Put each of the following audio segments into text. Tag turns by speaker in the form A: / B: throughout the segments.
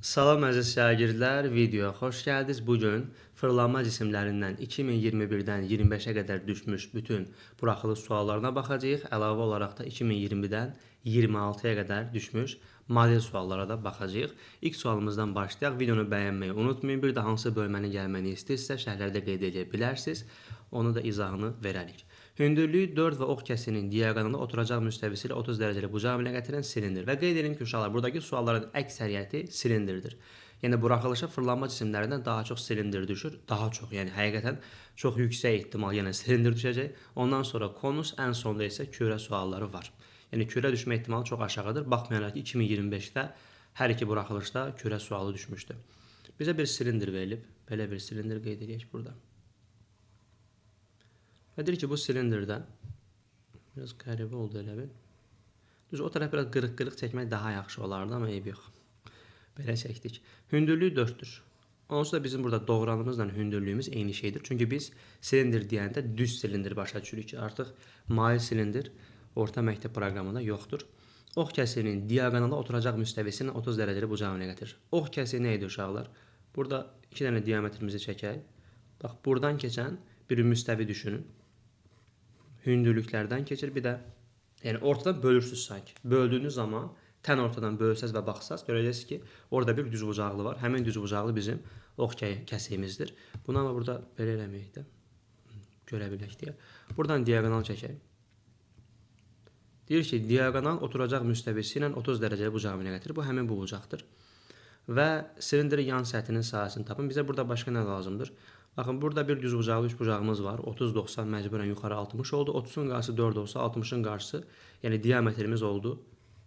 A: Salam əziz şagirdlər, videoya xoş gəldiniz. Bugün fırlanma cisimlərindən 2021-dən 25-ə qədər düşmüş bütün buraxılış suallarına baxacağıq. Əlavə olaraq da 2020-dən 26-ya qədər düşmüş model suallara da baxacağıq. İlk sualımızdan başlayaq. Videonu bəyənməyi unutmayın. Bir də hansı bölməni gəlməni istəyirsə şərhlərdə qeyd edə bilərsiniz. Onu da izahını verərik. Hündürlüyü 4 və ox kəsinin diaqonalında oturacaq müstəvisi ilə 30 dərəcəli bucağı əmələ gətirən silindir. Və qeyd edim ki, uşaqlar, buradakı sualların əksəriyyəti silindirdir. Yəni buraxılışa fırlanma cisimlərindən daha çox silindir düşür. Daha çox, yəni həqiqətən çox yüksək ehtimal yenə silindir düşəcək. Ondan sonra konus, ən sonda isə kürə sualları var. Yəni kürə düşmə ehtimalı çox aşağıdır. Baxmayaraq ki, 2025-də hər iki buraxılışda kürə sualı düşmüşdü. Bizə bir silindir verilib. Belə bir silindir qeyd edək burada. Və deyir ki, bu silindirdən biraz qəribə oldu elə bil. Düz o tərəf biraz qırıq-qırıq çəkmək daha yaxşı olardı, amma eyb yox. Belə çəkdik. Hündürlüyü 4-dür. Onsuz da bizim burada doğranımızla hündürlüyümüz eyni şeydir. Çünki biz silindir deyəndə düz silindir başa düşürük ki, artıq mail silindir orta məktəb proqramında yoxdur. Ox kəsirinin diaqonalda oturacaq müstəvisinin 30 dərəcəli bucağına gətirir. Ox kəsiri nə idi uşaqlar? Burada 2 dənə diametrimizi çəkək. Bax, buradan keçən bir müstəvi düşünün. Hündürlüklərdən keçir, bir də yəni ortadan bölürsüz sanki. Böldüyünüz zaman tən ortadan bölsəz və baxsaz görəcəksiniz ki, orada bir düz bucaqlı var. Həmin düz bucaqlı bizim ox kəsimizdir. Bunu amma burada belə eləməyək də görə bilək deyə. Buradan diaqonal çəkək. Deyir ki, diaqonal oturacaq müstəvisi ilə 30 dərəcəli bucağı əmələ gətirir. Bu həmin bu bucaqdır. Və silindirin yan səthinin sahəsini tapın. Bizə burada başqa nə lazımdır? Baxın, burada bir düz bucaqlı 3 bucağımız var. 30-90 məcburən yuxarı 60 oldu. 30-un qarşısı 4 olsa 60-ın qarşısı, yəni diametrimiz oldu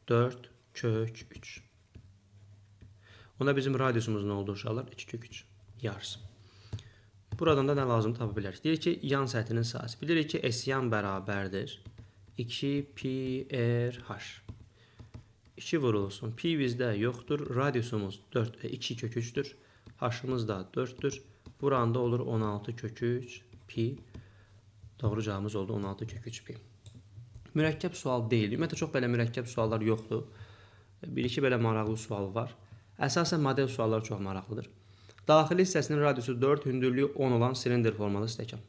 A: 4 kök 3. Onda bizim radiusumuz nə oldu uşaqlar? 2 kök 3 yarısı. Buradan da nə lazım tapa bilərik? Deyir ki, yan səthinin sahəsi. Bilirik ki, S-yan bərabərdir 2 pi r h. 2 vurulsun. Pi bizdə yoxdur. Radiusumuz 2 kök 3'dür. H-ımız da 4'dür. Buranda olur 16 kök 3 pi. Doğru cavabımız oldu 16 kök 3 pi. Mürəkkəb sual deyil. Ümumiyyətlə çox belə mürəkkəb suallar yoxdur. Bir-iki belə maraqlı sual var. Əsasən model sualları çox maraqlıdır. Daxili hissəsinin radiusu 4, hündürlüyü 10 olan silindir formalı stəkan.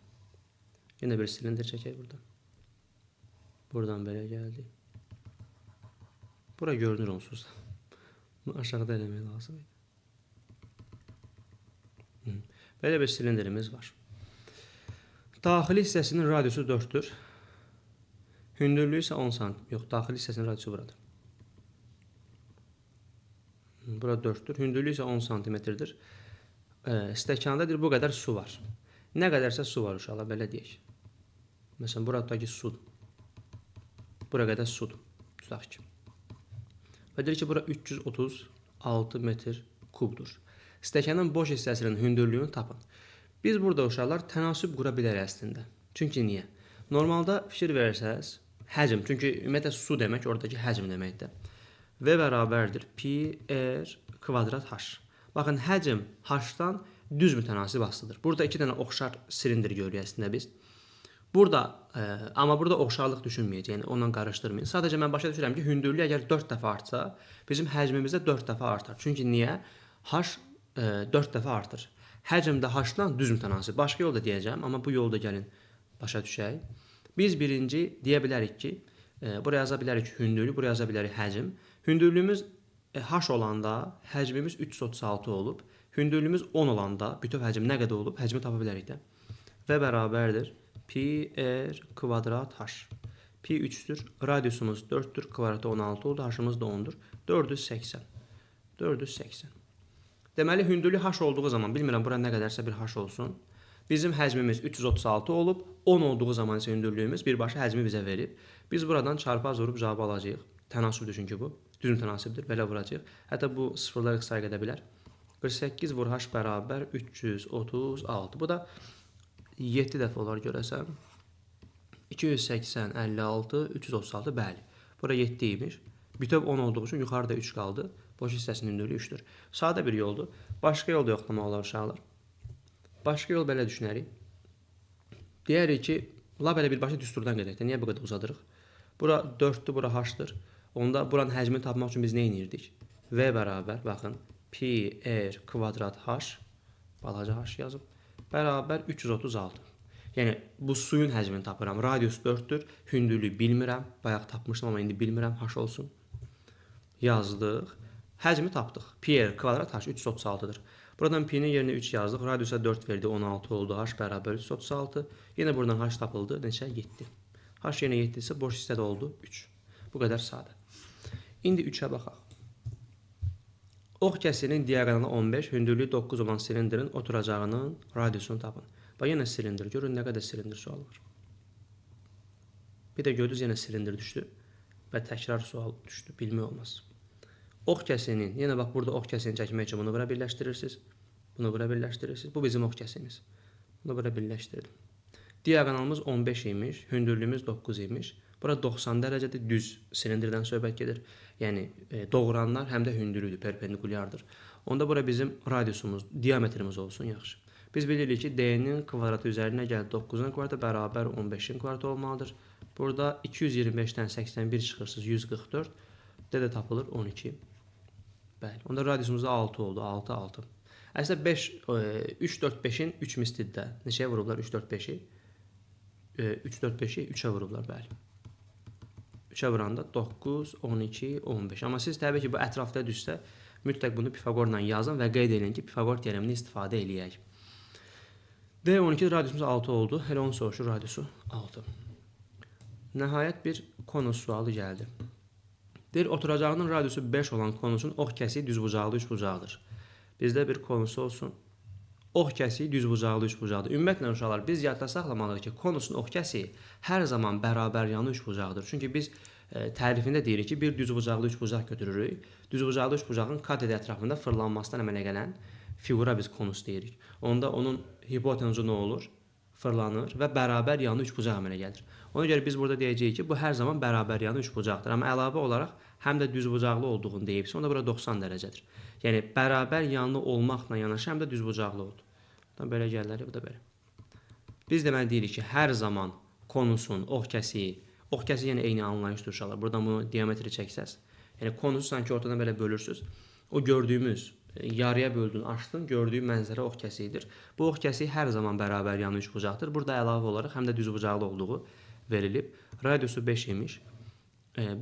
A: Yenə bir silindir çəkək burada. Buradan belə gəldi. Bura görünür onsuz da. Bunu aşağıda eləmək lazım. Belə bir silindirimiz var. Daxili hissəsinin radiusu 4'dür. Hündürlüyü isə 10 cm. Yox, daxili hissəsinin radiusu buradır. Bura 4'dür. Hündürlüyü isə 10 cm-dir. Stəkanda deyir, bu qədər su var. Nə qədərsə su var uşaqlar, belə deyək. Məsələn, buradakı sudur. Bura qədər sudur. Tutaq ki. Və deyir ki, bura 336 metr kubdur. Stəkanın boş hissəsinin hündürlüyünü tapın. Biz burada uşaqlar tənasüb qura bilərik əslində. Çünki niyə? Normalda fikir versəz, həcm, çünki ümumiyyətlə su demək oradakı həcm deməkdir. V bərabərdir pi r kvadrat h. Baxın, həcm h-dan düz mütənasib asılıdır. Burada 2 dənə oxşar silindir görürük əslində biz. Burada, amma burada oxşarlıq düşünməyəcək, yəni onunla qarışdırmayın. Sadəcə mən başa düşürəm ki, hündürlük əgər 4 dəfə artsa, bizim həcmimiz də 4 dəfə artar. Çünki niyə? H 4 dəfə artır. Həcm də h-dan düz mütənasib. Başqa yolda deyəcəm, amma bu yolda gəlin başa düşək. Biz birinci deyə bilərik ki, buraya yaza bilərik hündürlük, buraya yaza bilərik həcm. Hündürlüyümüz h olanda həcmimiz 336 olub. Hündürlüyümüz 10 olanda bütöv həcm nə qədər olub? Həcmi tapa bilərik də. Və bərabərdir pi r kvadrat h. Pi 3'dür. Radiusumuz 4'dür. Kvadratı 16 oldu. H-ımız da 10'dur. 480. 480. Deməli, hündürlük h olduğu zaman, bilmirəm bura nə qədərsə bir h olsun. Bizim həcmimiz 336 olub, 10 olduğu zaman isə hündürlüyümüz birbaşa həcmi bizə verib. Biz buradan çarpaz vurub cavabı alacağıq. Tənasübdür çünki bu. Düz mütənasibdir. Belə vuracağıq. Hətta bu sıfırlar qısayıq edə bilər. 48 vur h bərabər 336. Bu da 7 dəfə olar görəsən. 280, 56, 336, bəli. Bura 7 imiş. Bütöv 10 olduğu üçün yuxarıda 3 qaldı. Boş hissəsinin hündürlüyü 3'dür. Sadə bir yoldur. Başqa yolda yoxlamaq olar uşaqlar. Başqa yol belə düşünərik. Deyərik ki, la belə birbaşa düsturdan gedək. Niyə bu qədər uzadırıq? Bura 4'dür, bura h-dır. Onda buranın həcmini tapmaq üçün biz nə edirdik? V bərabər, baxın, pi r kvadrat h, balaca h yazıb, bərabər 336. Yəni, bu suyun həcmini tapıram. Radius 4-dür, hündürlüyü bilmirəm. Bayaq tapmışdım, amma indi bilmirəm, h olsun. Yazdıq. Həcmi tapdıq. Pi r kvadrat h 336-dır. Buradan pi-nin yerinə 3 yazdıq. Radiusa 4 verdi, 16 oldu. H bərabər 336. Yenə buradan h tapıldı. Neçə? 7. H yenə 7 isə boş hissədə oldu 3. Bu qədər sadə. İndi 3-ə baxaq. Ox kəsirinin diaqonalı 15, hündürlüyü 9 olan silindrin oturacağının radiusunu tapın. Bax, yenə silindir. Görün, nə qədər silindir sual var. Bir də gördünüz, yenə silindir düşdü və təkrar sual düşdü. Bilmək olmaz. Ox kəsirinin, yenə bax, burada ox kəsirini çəkmək üçün bunu bura birləşdirirsiniz. Bunu bura birləşdirirsiniz. Bu bizim ox kəsirimiz. Bunu bura birləşdirdim. Diaqonalımız 15 imiş, hündürlüyümüz 9 imiş. Bura 90 dərəcədir, düz silindirdən söhbət gedir. Yəni, doğranlar həm də hündürlüdür, perpendikulyardır. Onda bura bizim radiusumuz, diametrimiz olsun, yaxşı. Biz bilirik ki, d-nin kvadratı üzərinə gəldi 9-un kvadratı bərabər 15-in kvadratı olmalıdır. Burada 225-dən 81 çıxırsınız, 144. D də tapılır 12. Bəli, onda radiusumuz da 6 oldu, 6, 6. Əslində 5, 3, 4, 5-in 3 mislidir də. Neçəyə vurublar 3, 4, 5-i? 3, 4, 5-i 3-ə vurublar, bəli. 3-ə vuranda 9, 12, 15. Amma siz təbii ki, bu ətrafda düşsə, mütləq bunu Pifagorla yazın və qeyd edin ki, Pifagor teoremini istifadə eləyək. D12 radiusumuz 6 oldu. Elə onu soruşur, radiusu 6. Nəhayət bir konus sualı gəldi. Deyir, oturacağının radiusu 5 olan konusun ox kəsiyi düzbucaqlı üçbucaqdır. Bizdə bir konus olsun. Ox kəsiyi düzbucaqlı üçbucaqdır. Ümumiyyətlə, uşaqlar, biz yadda saxlamalıyıq ki, konusun ox kəsiyi hər zaman bərabər yanı üçbucaqdır. Çünki biz tərifində deyirik ki, bir düzbucaqlı üçbucaq götürürük. Düzbucaqlı üçbucağın kateder ətrafında fırlanmasından əmələ gələn figura biz konus deyirik. Onda onun hipotenuzu nə olur? Fırlanır və bərabər yanı üçbucaq əmələ gəlir. Ona görə biz burada deyəcəyik ki, bu hər zaman bərabər yanı üçbucaqdır. Amma əlavə olaraq həm də düzbucaqlı olduğunu deyibsə, onda bura 90 dərəcədir. Yəni, bərabər yanlı olmaqla yanaşı həm də düzbucaqlı oldu. Belə gəlirlər, bu da belə. Biz deməli deyirik ki, hər zaman konusun ox kəsiyi yəni eyni anlayışdır uşaqlar. Buradan bunu diametri çəksəz, yəni konusu sanki ortadan belə bölürsünüz. O gördüyümüz, yarıya böldün, açdın, gördüyün mənzərə ox kəsiyidir. Bu ox kəsiyi hər zaman bərabər yanı üçbucaqdır. Burada əlavə olaraq həm də düzbucaqlı olduğu verilib. Radiusu 5 imiş.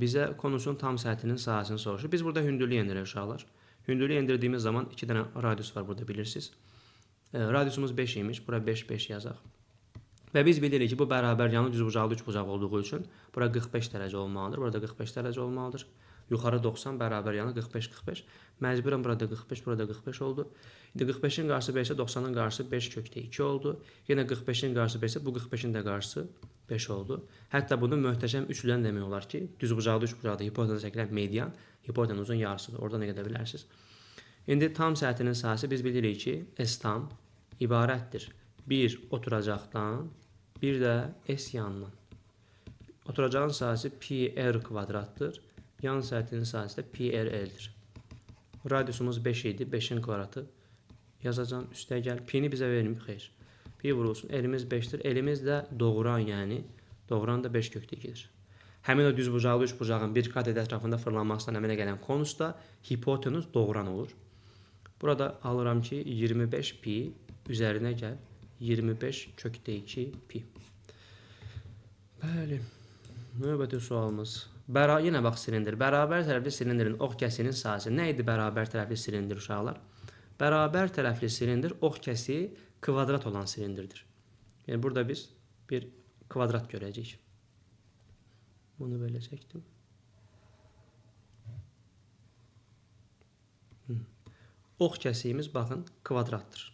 A: Bizə konusun tam səthinin sahəsini soruşur. Biz burada hündürlüyü endiririk uşaqlar. Hündürlüyü endirdiyimiz zaman 2 dənə radius var burada, bilirsiniz. Radiusumuz 5 imiş. Bura 5, 5 yazaq. Və biz bilirik ki, bu bərabər yanı düzbucaqlı üçbucaq olduğu üçün bura 45 dərəcə olmalıdır. Burada 45 dərəcə olmalıdır. Yuxarı 90, bərabər yanı 45, 45. Məcburən burada 45, burada 45 oldu. İndi 45-in qarşısı 5 isə 90-ın qarşısı 5 kökdə 2 oldu. Yenə 45-in qarşısı 5 isə bu 45-in də qarşısı 5 oldu. Hətta bunu möhtəşəm üçlüdən demək olar ki, düzbucaqlı üçbucaqda hipotenuza çəkilən median hipotenuzun yarısıdır. Oradan nə gedə bilərsiniz. İndi tam səthinin sahəsi biz bilirik ki, S tam ibarətdir. Bir oturacaqdan, bir də S yanından. Oturacağın sahəsi pi r kvadratdır. Yan səthinin sahəsi də pi r l-dir. Radiusumuz 5 idi. 5-in kvadratı yazacağım. Üstə gəl. Pi-ni bizə vermir, xeyr. Pi vurulsun. Elimiz 5-dir. Elimiz də doğran, yəni doğran da 5 kökdə 2-dir. Həmin o düzbucaqlı üçbucağın bir kateder ətrafında fırlanmasından əmələ gələn konusda hipotenuz doğran olur. Burada alıram ki, 25 pi üzərinə gəl. 25 kökdə 2 pi. Bəli. Növbəti sualımız. Yenə bax silindir. Bərabər tərəfli silindirin ox kəsiyinin sahəsi. Nə idi bərabər tərəfli silindir uşaqlar? Bərabər tərəfli silindir ox kəsiyi kvadrat olan silindirdir. Yəni burada biz bir kvadrat görəcəyik. Bunu belə çəkdim. Ox kəsiyimiz baxın kvadratdır.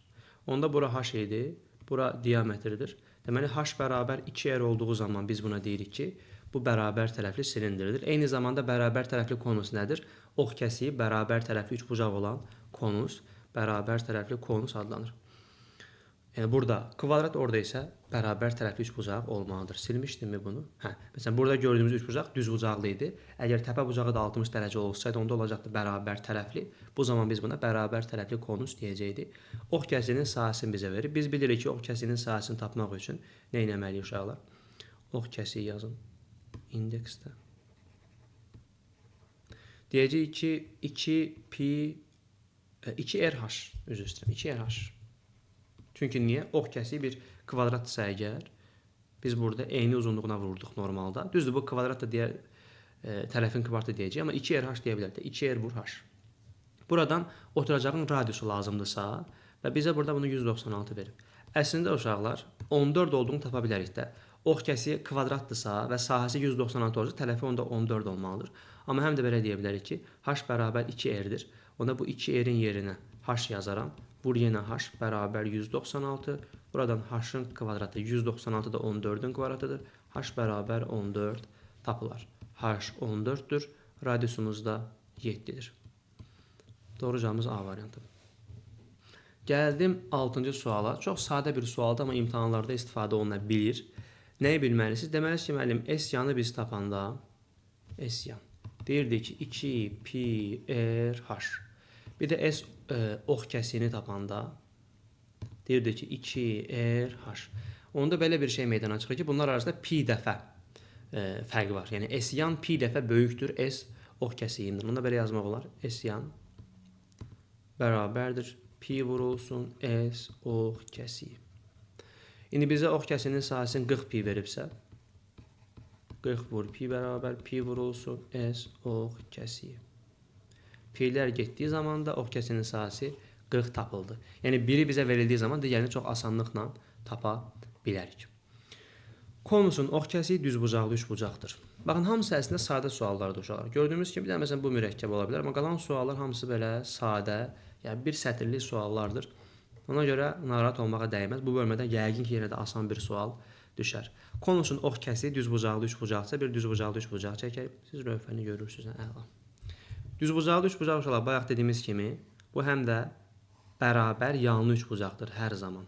A: Onda bura h idi, bura diametridir. Deməli h bərabər 2r olduğu zaman biz buna deyirik ki, bu bərabər tərəfli silindirdir. Eyni zamanda bərabər tərəfli konus nədir? Ox kəsiyi bərabər tərəfli üçbucaq olan konus, bərabər tərəfli konus adlanır. Yəni burada kvadrat, orada isə bərabər tərəfli üçbucaq olmalıdır. Silmişdimmi bunu? Məsələn, burada gördüyümüz üçbucaq düzbucaqlı idi. Əgər təpə bucağı da 60 dərəcə olsaydı, onda olacaqdı bərabər tərəfli. Bu zaman biz buna bərabər tərəfli konus deyəcəkdik. Ox kəsiyinin sahəsini bizə verir. Biz bilirik ki, ox kəsiyinin sahəsini tapmaq üçün nə etməliyik uşaqlar? Ox kəsiyi yazın. İndeksdə. Deyəcəyik ki, 2 pi 2RH, üzr istəyirəm, 2RH. Çünki niyə? Ox kəsiyi bir kvadratdırsa əgər, biz burada eyni uzunluğuna vurduq normalda. Düzdür, bu kvadrat da digər tərəfin kvadratı deyəcək, amma 2RH deyə bilərik də, 2R vur H. Buradan oturacağın radiusu lazımdırsa və bizə burada bunu 196 verib. Əslində uşaqlar 14 olduğunu tapa bilərik də. Ox kəsiyi kvadratdırsa və sahəsi 196 olsa, tərəfi onda 14 olmalıdır. Amma həm də belə deyə bilərik ki, H bərabər 2R-dir. Onda bu 2R-in yerinə H yazaram. Vur yenə H bərabər 196. Buradan H-ın kvadratı 196 da 14-ün kvadratıdır. H bərabər 14 tapılar. H 14-dür. Radiusumuz da 7-dir. Doğru cavabımız A variantı. Gəldim 6-cı suala. Çox sadə bir sualdır, amma imtahanlarda istifadə oluna bilir. Nəyi bilməlisiniz? Deməlisiniz ki, müəllim, S yanı biz tapanda S yan. Deyirdik ki, 2 pi r h. Bir də S ox kəsiyini tapanda deyirdik ki, 2 r h. Onda belə bir şey meydana çıxır ki, bunlar arasında pi dəfə fərq var. Yəni S yan pi dəfə böyükdür S ox kəsiyindən. Onda belə yazmaq olar. S yan bərabərdir pi vurulsun S ox kəsiyi. İndi bizə ox kəsiyinin sahəsini 40 pi veribsə, 40 vur pi bərabər pi vurulsun S ox kəsiyi. P'lər getdiyi zaman da ox kəsiyinin sahəsi 40 tapıldı. Yəni biri bizə verildiyi zaman digərini çox asanlıqla tapa bilərik. Konusun ox kəsiyi düzbucaqlı üçbucaqdır. Baxın, hamısı əslində sadə suallardır uşaqlar. Gördüyümüz kimi, bir də məsələn bu mürəkkəb ola bilər, amma qalan suallar hamısı belə sadə, yəni bir sətirli suallardır. Ona görə narahat olmağa dəyməz. Bu bölmədə yəqin ki, yenə də asan bir sual düşər. Konusun ox kəsiyi düzbucaqlı üçbucaqsa, bir düzbucaqlı üçbucaq çəkək. Siz lövhəni görürsünüz, əla. Düzbucaqlı üçbucaq uşaqlar, bayaq dediyimiz kimi, bu həm də bərabər yanlı üçbucaqdır hər zaman.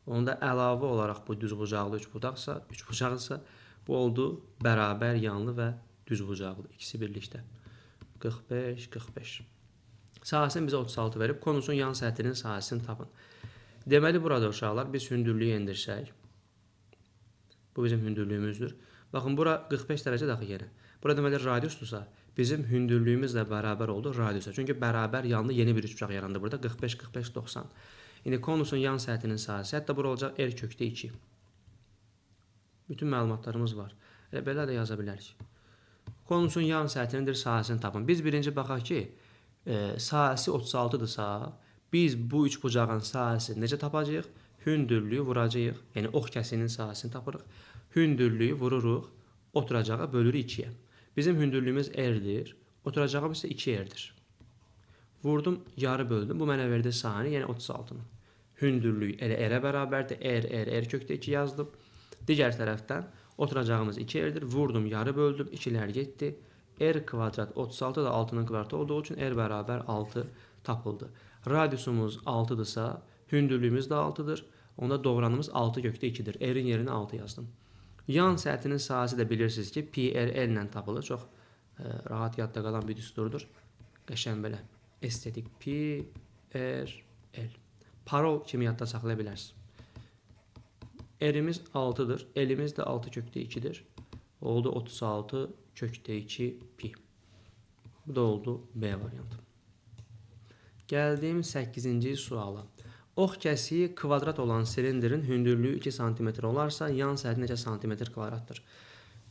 A: Onda əlavə olaraq bu düzbucaqlı üçbucaqsa, bu oldu bərabər yanlı və düzbucaqlı. İkisi birlikdə. 45, 45. Sahəsini bizə 36 verib, konusun yan səthinin sahəsini tapın. Deməli, burada uşaqlar biz hündürlüyü endirsək. Bu bizim hündürlüyümüzdür. Baxın, bura 45 dərəcə daxil yerə. Bura deməli radiusdursa, bizim hündürlüyümüzlə bərabər oldu radiusa. Çünki bərabər yanlı yeni bir üçbucaq yarandı burada. 45, 45, 90. İndi konusun yan səthinin sahəsi, hətta bura olacaq r kökdə 2. Bütün məlumatlarımız var. Belə də yaza bilərik. Konusun yan səthinindir, sahəsini tapın. Biz birinci baxaq ki, sahəsi 36-dırsa, biz bu üçbucağın sahəsini necə tapacağıq? Hündürlüyü vuracağıq. Yəni, ox kəsiyinin sahəsini tapırıq. Hündürlüyü vururuq, oturacağı bölürük 2-yə. Bizim hündürlüyümüz r-dir, oturacağım isə 2r-dir. Vurdum, yarı böldüm. Bu mənə verdi sahəni, yəni 36-nı. Hündürlük elə r-ə bərabərdir. R kökdə 2 yazdım. Digər tərəfdən oturacağımız 2r-dir. Vurdum, yarı böldüm. 2-lər getdi. R kvadrat 36 da 6-nın kvadratı olduğu üçün r bərabər 6 tapıldı. Radiusumuz 6-dırsa, hündürlüyümüz də 6-dır. Onda doğranımız 6 kökdə 2-dir. R-in yerinə 6 yazdım. Yan səthinin sahəsi də bilirsiniz ki, pi r l ilə tapılır. Çox rahat yadda qalan bir düsturdur. Qəşən belə. Estetik pi r l. Parol kimi yadda saxlaya bilərsiniz. R-imiz 6-dır. L-imiz də 6 kökdə 2-dir. Oldu 36 kökdə 2 pi. Bu da oldu B variantı. Gəldim 8-ci suala. Ox kəsiyi kvadrat olan silindrin hündürlüyü 2 cm olarsa, yan səthi neçə santimetr kvadratdır?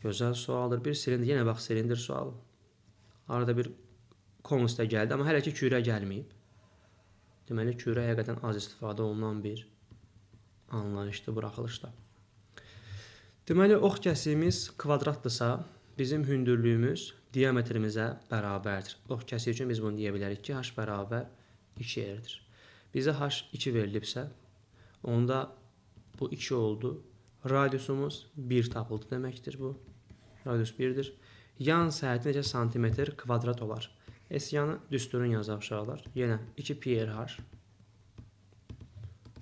A: Gözəl sualdır. Bir silindir. Yenə bax, silindir sualı. Arada bir konus da gəldi, amma hələ ki kürə gəlməyib. Deməli, kürə həqiqətən az istifadə olunan bir anlayışdır, buraxılışda. Deməli, ox kəsiyimiz kvadratdırsa, bizim hündürlüyümüz diametrimizə bərabərdir. Ox kəsiyi üçün biz bunu deyə bilərik ki, h bərabər 2r-dir. Bizə h 2 verilibsə, onda bu 2 oldu. Radiusumuz 1 tapıldı deməkdir bu. Radius 1-dir. Yan səthi necə santimetr kvadrat olar? S yanı düsturun yazaq uşaqlar. Yenə 2 pi r h.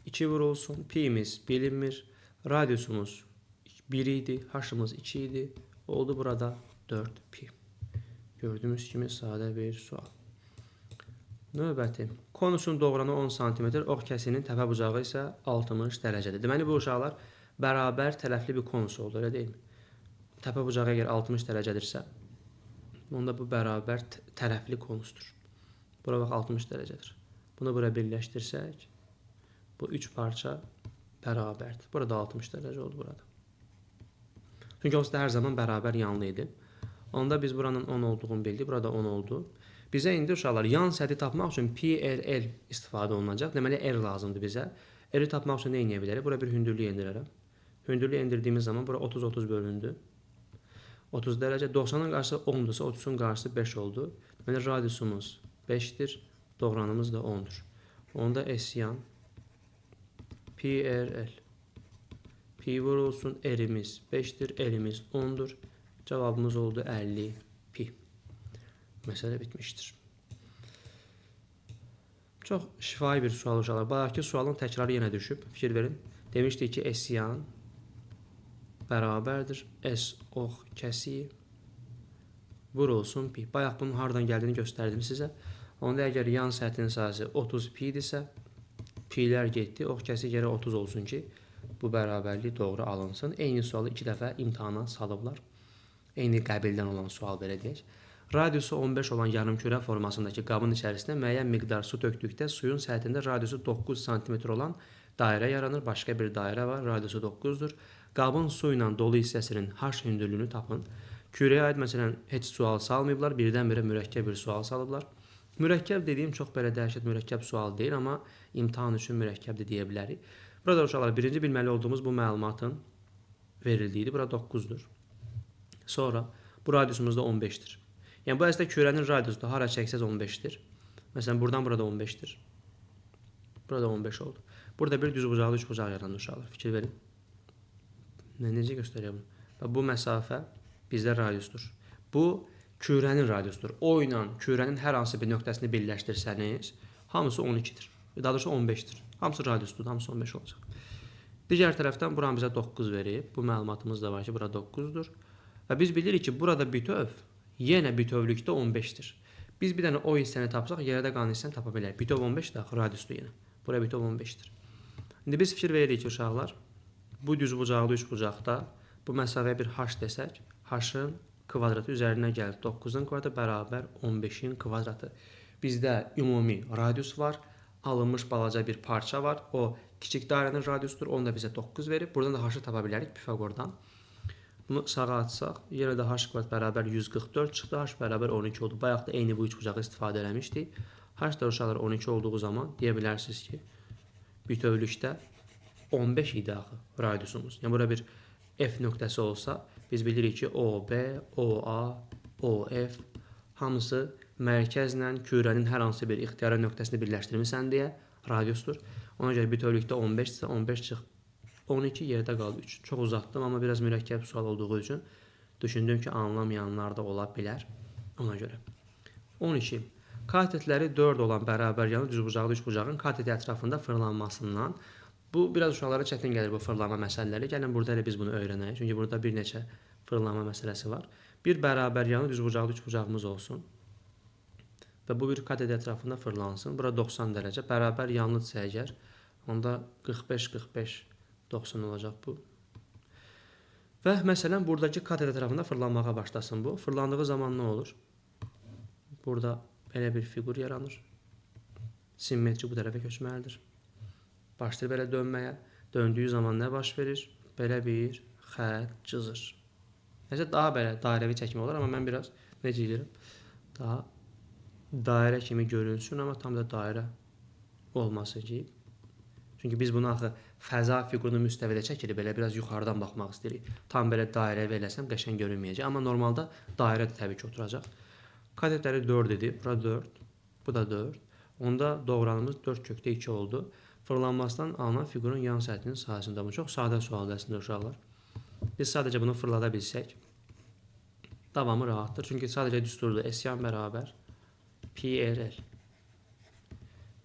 A: 2 vurulsun. Pi'miz bilinmir. Radiusumuz 1 idi. H'ımız 2 idi. Oldu burada 4 pi. Gördüyümüz kimi sadə bir sual. Növbəti. Konusun doğranı 10 cm, ox kəsiyinin təpə bucağı isə 60 dərəcədir. Deməli, bu uşaqlar bərabər tərəfli bir konus oldu, elə deyil mi? Təpə bucağı əgər 60 dərəcədirsə, onda bu bərabər tərəfli konusdur. Bura bax, 60 dərəcədir. Bunu bura birləşdirsək, bu 3 parça bərabərdir. Burada 60 dərəcə oldu burada. Çünki onsuz da hər zaman bərabər yanlı idi. Onda biz buranın 10 olduğunu bildik. Burada 10 oldu. Bizə indi uşaqlar yan səthi tapmaq üçün PRL istifadə olunacaq. Deməli R lazımdır bizə. R-i tapmaq üçün nə edə bilərik? Bura bir hündürlük endirərəm. Hündürlük endirdiyimiz zaman bura 30-30 bölündü. 30 dərəcə. 90-ın qarşısı 10-dursa 30-un qarşısı 5 oldu. Deməli radiusumuz 5-dir. Doğranımız da 10-dur. Onda S yan PRL. Pi vurulsun. R-imiz 5-dir. L-imiz 10-dur. Cavabımız oldu 50 pi. Məsələ bitmişdir. Çox şifahi bir sual uşaqlar. Bayaqki sualın təkrarı yenə düşüb. Fikir verin. Demişdik ki, S yan bərabərdir. S ox kəsiyi vurulsun pi. Bayaq bunun hardan gəldiyini göstərdim sizə. Onda əgər yan səthin sahəsi 30 pi-dirsə, pilər getdi. Ox kəsiyi yerə 30 olsun ki, bu bərabərlik doğru alınsın. Eyni sualı 2 dəfə imtahana salıblar. Eyni qəbildən olan sual belə deyək. Radiusu 15 olan yarımkürə formasındakı qabın içərisində müəyyən miqdar su tökdükdə suyun səthində radiusu 9 sm olan dairə yaranır. Başqa bir dairə var, radiusu 9-dur. Qabın su ilə dolu hissəsinin H hündürlüyünü tapın. Kürəyə aid məsələn heç sual salmayıblar, birdən-birə mürəkkəb bir sual salıblar. Mürəkkəb dediyim çox belə dəhşət mürəkkəb sual deyil, amma imtahan üçün mürəkkəbdir deyə bilərik. Burada uşaqlar birinci bilməli olduğumuz bu məlumatın verildiyi, bura 9-dur. Sonra bu radiusumuz da 15-dir. Yəni bu əslində kürənin radiusu da hara çəksəz 15-dir. Məsələn buradan burada 15-dir. Burada 15 oldu. Burada bir düzbucaqlı üçbucaq yaranır uşaqlar. Fikir verin. Necə göstərəyəm bunu? Bu məsafə bizdə radiusdur. Bu kürənin radiusudur. O ilə kürənin hər hansı bir nöqtəsini birləşdirsəniz, hamısı 12-dir. Daha doğrusu 15-dir. Hamısı radiusdur, hamısı 15 olacaq. Digər tərəfdən buranı bizə 9 verib. Bu məlumatımız da var ki, bura 9-dur. Və biz bilirik ki, burada bütöv yenə bütövlükdə 15-dir. Biz bir dənə o hissəni tapsaq, yerdə qalan hissəni tapa bilərik. Bütöv 15-dir, axı radiusdur yenə. Bura bütöv 15-dir. İndi biz fikir veririk ki, uşaqlar, bu düzbucaqlı üçbucaqda bu məsafəyə bir h desək, h-ın kvadratı üzərinə gəlir. 9-un kvadratı bərabər 15-in kvadratı. Bizdə ümumi radius var, alınmış balaca bir parça var. O kiçik dairənin radiusudur, onu da bizə 9 verib. Buradan da h-ı tapa bilərik Pifaqordan. Bunu sağa atsaq, yenə də h kvadrat bərabər 144 çıxdı, h bərabər 12 oldu. Bayaq da eyni bu üçbucağı istifadə eləmişdik. H da uşaqlar 12 olduğu zaman deyə bilərsiniz ki, bütövlükdə 15 idi axı radiusumuz. Yəni bura bir F nöqtəsi olsa, biz bilirik ki, OB, OA, OF hamısı mərkəzlə kürənin hər hansı bir ixtiyari nöqtəsini birləşdirmirsən deyə radiusdur. Ona görə bütövlükdə 15 isə 15 çıx 12 yerdə qaldı 3. Çox uzatdım, amma biraz mürəkkəb sual olduğu üçün düşündüm ki, anlamayanlar da ola bilər. Ona görə. 12. Katetləri 4 olan bərabər yanı düzbucaqlı üçbucağın kateti ətrafında fırlanmasından. Bu biraz uşaqlara çətin gəlir bu fırlanma məsələləri. Gəlin burada elə biz bunu öyrənək. Çünki burada bir neçə fırlanma məsələsi var. Bir bərabər yanı düzbucaqlı üçbucağımız olsun. Və bu bir katet ətrafında fırlansın. Bura 90 dərəcə. Bərabər yanlıdırsa əgər, onda 45-45 90 olacaq bu. Və məsələn, buradakı katet ətrafında fırlanmağa başlasın bu. Fırlandığı zaman nə olur? Burada belə bir fiqur yaranır. Simmetri bu tərəfə köçməlidir. Başlayır belə dönməyə. Döndüyü zaman nə baş verir? Belə bir xətt cızır. Nəsə daha belə dairəvi çəkmə olur, amma mən biraz necə edirəm? Daha dairə kimi görünsün, amma tam da dairə olması ki. Çünki biz bunu axı fəza fiqurunu müstəvidə çəkirik, belə biraz yuxarıdan baxmaq istəyirik. Tam belə dairəvi eləsəm qəşəng görünməyəcək, amma normalda dairə də təbii ki oturacaq. Katetləri 4 idi, bura 4, bu da 4. Onda doğranımız 4/2 oldu. Fırlanmasından alınan fiqurun yan səthinin sahəsində. Bu çox sadə sualdır əslində uşaqlar. Biz sadəcə bunu fırlada bilsək, davamı rahatdır. Çünki sadəcə düsturdur. S yan bərabər PRL.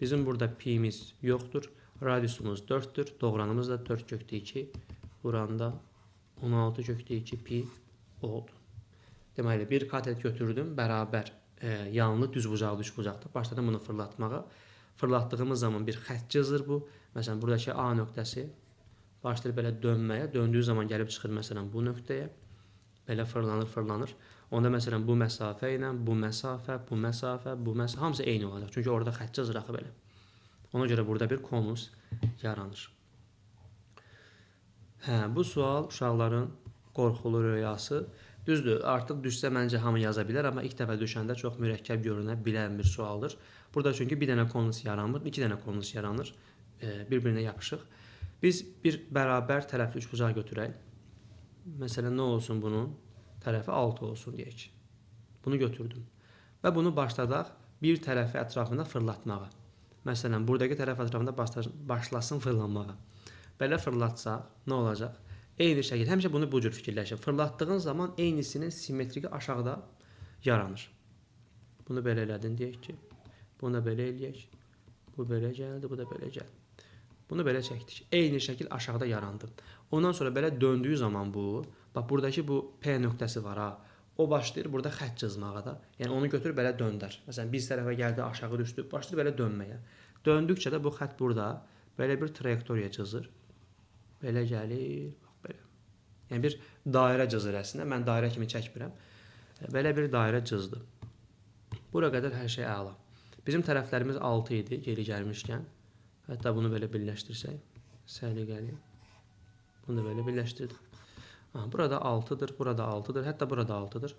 A: Bizim burada pi'miz yoxdur. Radiusumuz 4'tür. Doğranımız da 4/2. Buranda 16/2 pi oldu. Deməli, bir katet götürdüm. Bərabər yanlı düzbucaqlı üçbucaqda. Başladım bunu fırlatmağa. Fırlatdığımız zaman bir xətt cızır bu. Məsələn, buradakı A nöqtəsi başlayır belə dönməyə. Döndüyü zaman gəlib çıxır məsələn bu nöqtəyə. Belə fırlanır. Onda məsələn bu məsafə ilə bu məsafə hamısı eyni olacaq. Çünki orada xətt cızır axı belə. Ona görə burada bir konus yaranır. Bu sual uşaqların qorxulu rüyası. Düzdür, artıq düşsə məncə hamı yaza bilər, amma ilk dəfə düşəndə çox mürəkkəb görünə bilən bir sualdır. Burada çünki bir dənə konus yaranmır, iki dənə konus yaranır, bir-birinə yapışıq. Biz bir bərabər tərəfli üçbucaq götürək. Məsələn, nə olsun bunun? Tərəfi 6 olsun deyək. Bunu götürdüm. Və bunu başladaq bir tərəfi ətrafında fırlatmağa. Məsələn, buradakı tərəf ətrafında başlasın fırlanmağa. Belə fırlatsaq, nə olacaq? Eyni şəkil, həmişə bunu bu cür fikirləşin. Fırlatdığın zaman eynisinin simmetriki aşağıda yaranır. Bunu belə elədin, deyək ki. Bunu belə eləyək. Bu belə gəldi, bu da belə gəldi. Bunu belə çəkdik. Eyni şəkil aşağıda yarandı. Ondan sonra belə döndüyü zaman bu, bax buradakı bu P nöqtəsi var ha. O başlayır burada xətt cızmağa da. Yəni onu götürüb belə döndər. Məsələn, biz tərəfə gəldi, aşağı düşdü, başlayır belə dönməyə. Döndükcə də bu xətt burada belə bir trayektoriya cızır. Belə gəlir, bax belə. Yəni bir dairə cızır əslində. Mən dairə kimi çəkmirəm. Belə bir dairə cızdı. Bura qədər hər şey əla. Bizim tərəflərimiz 6 idi, geri gəlmişkən. Hətta bunu belə birləşdirsək, səliqəli. Bunu da belə birləşdirdim. Burada 6-dır, burada 6-dır, hətta burada 6-dır.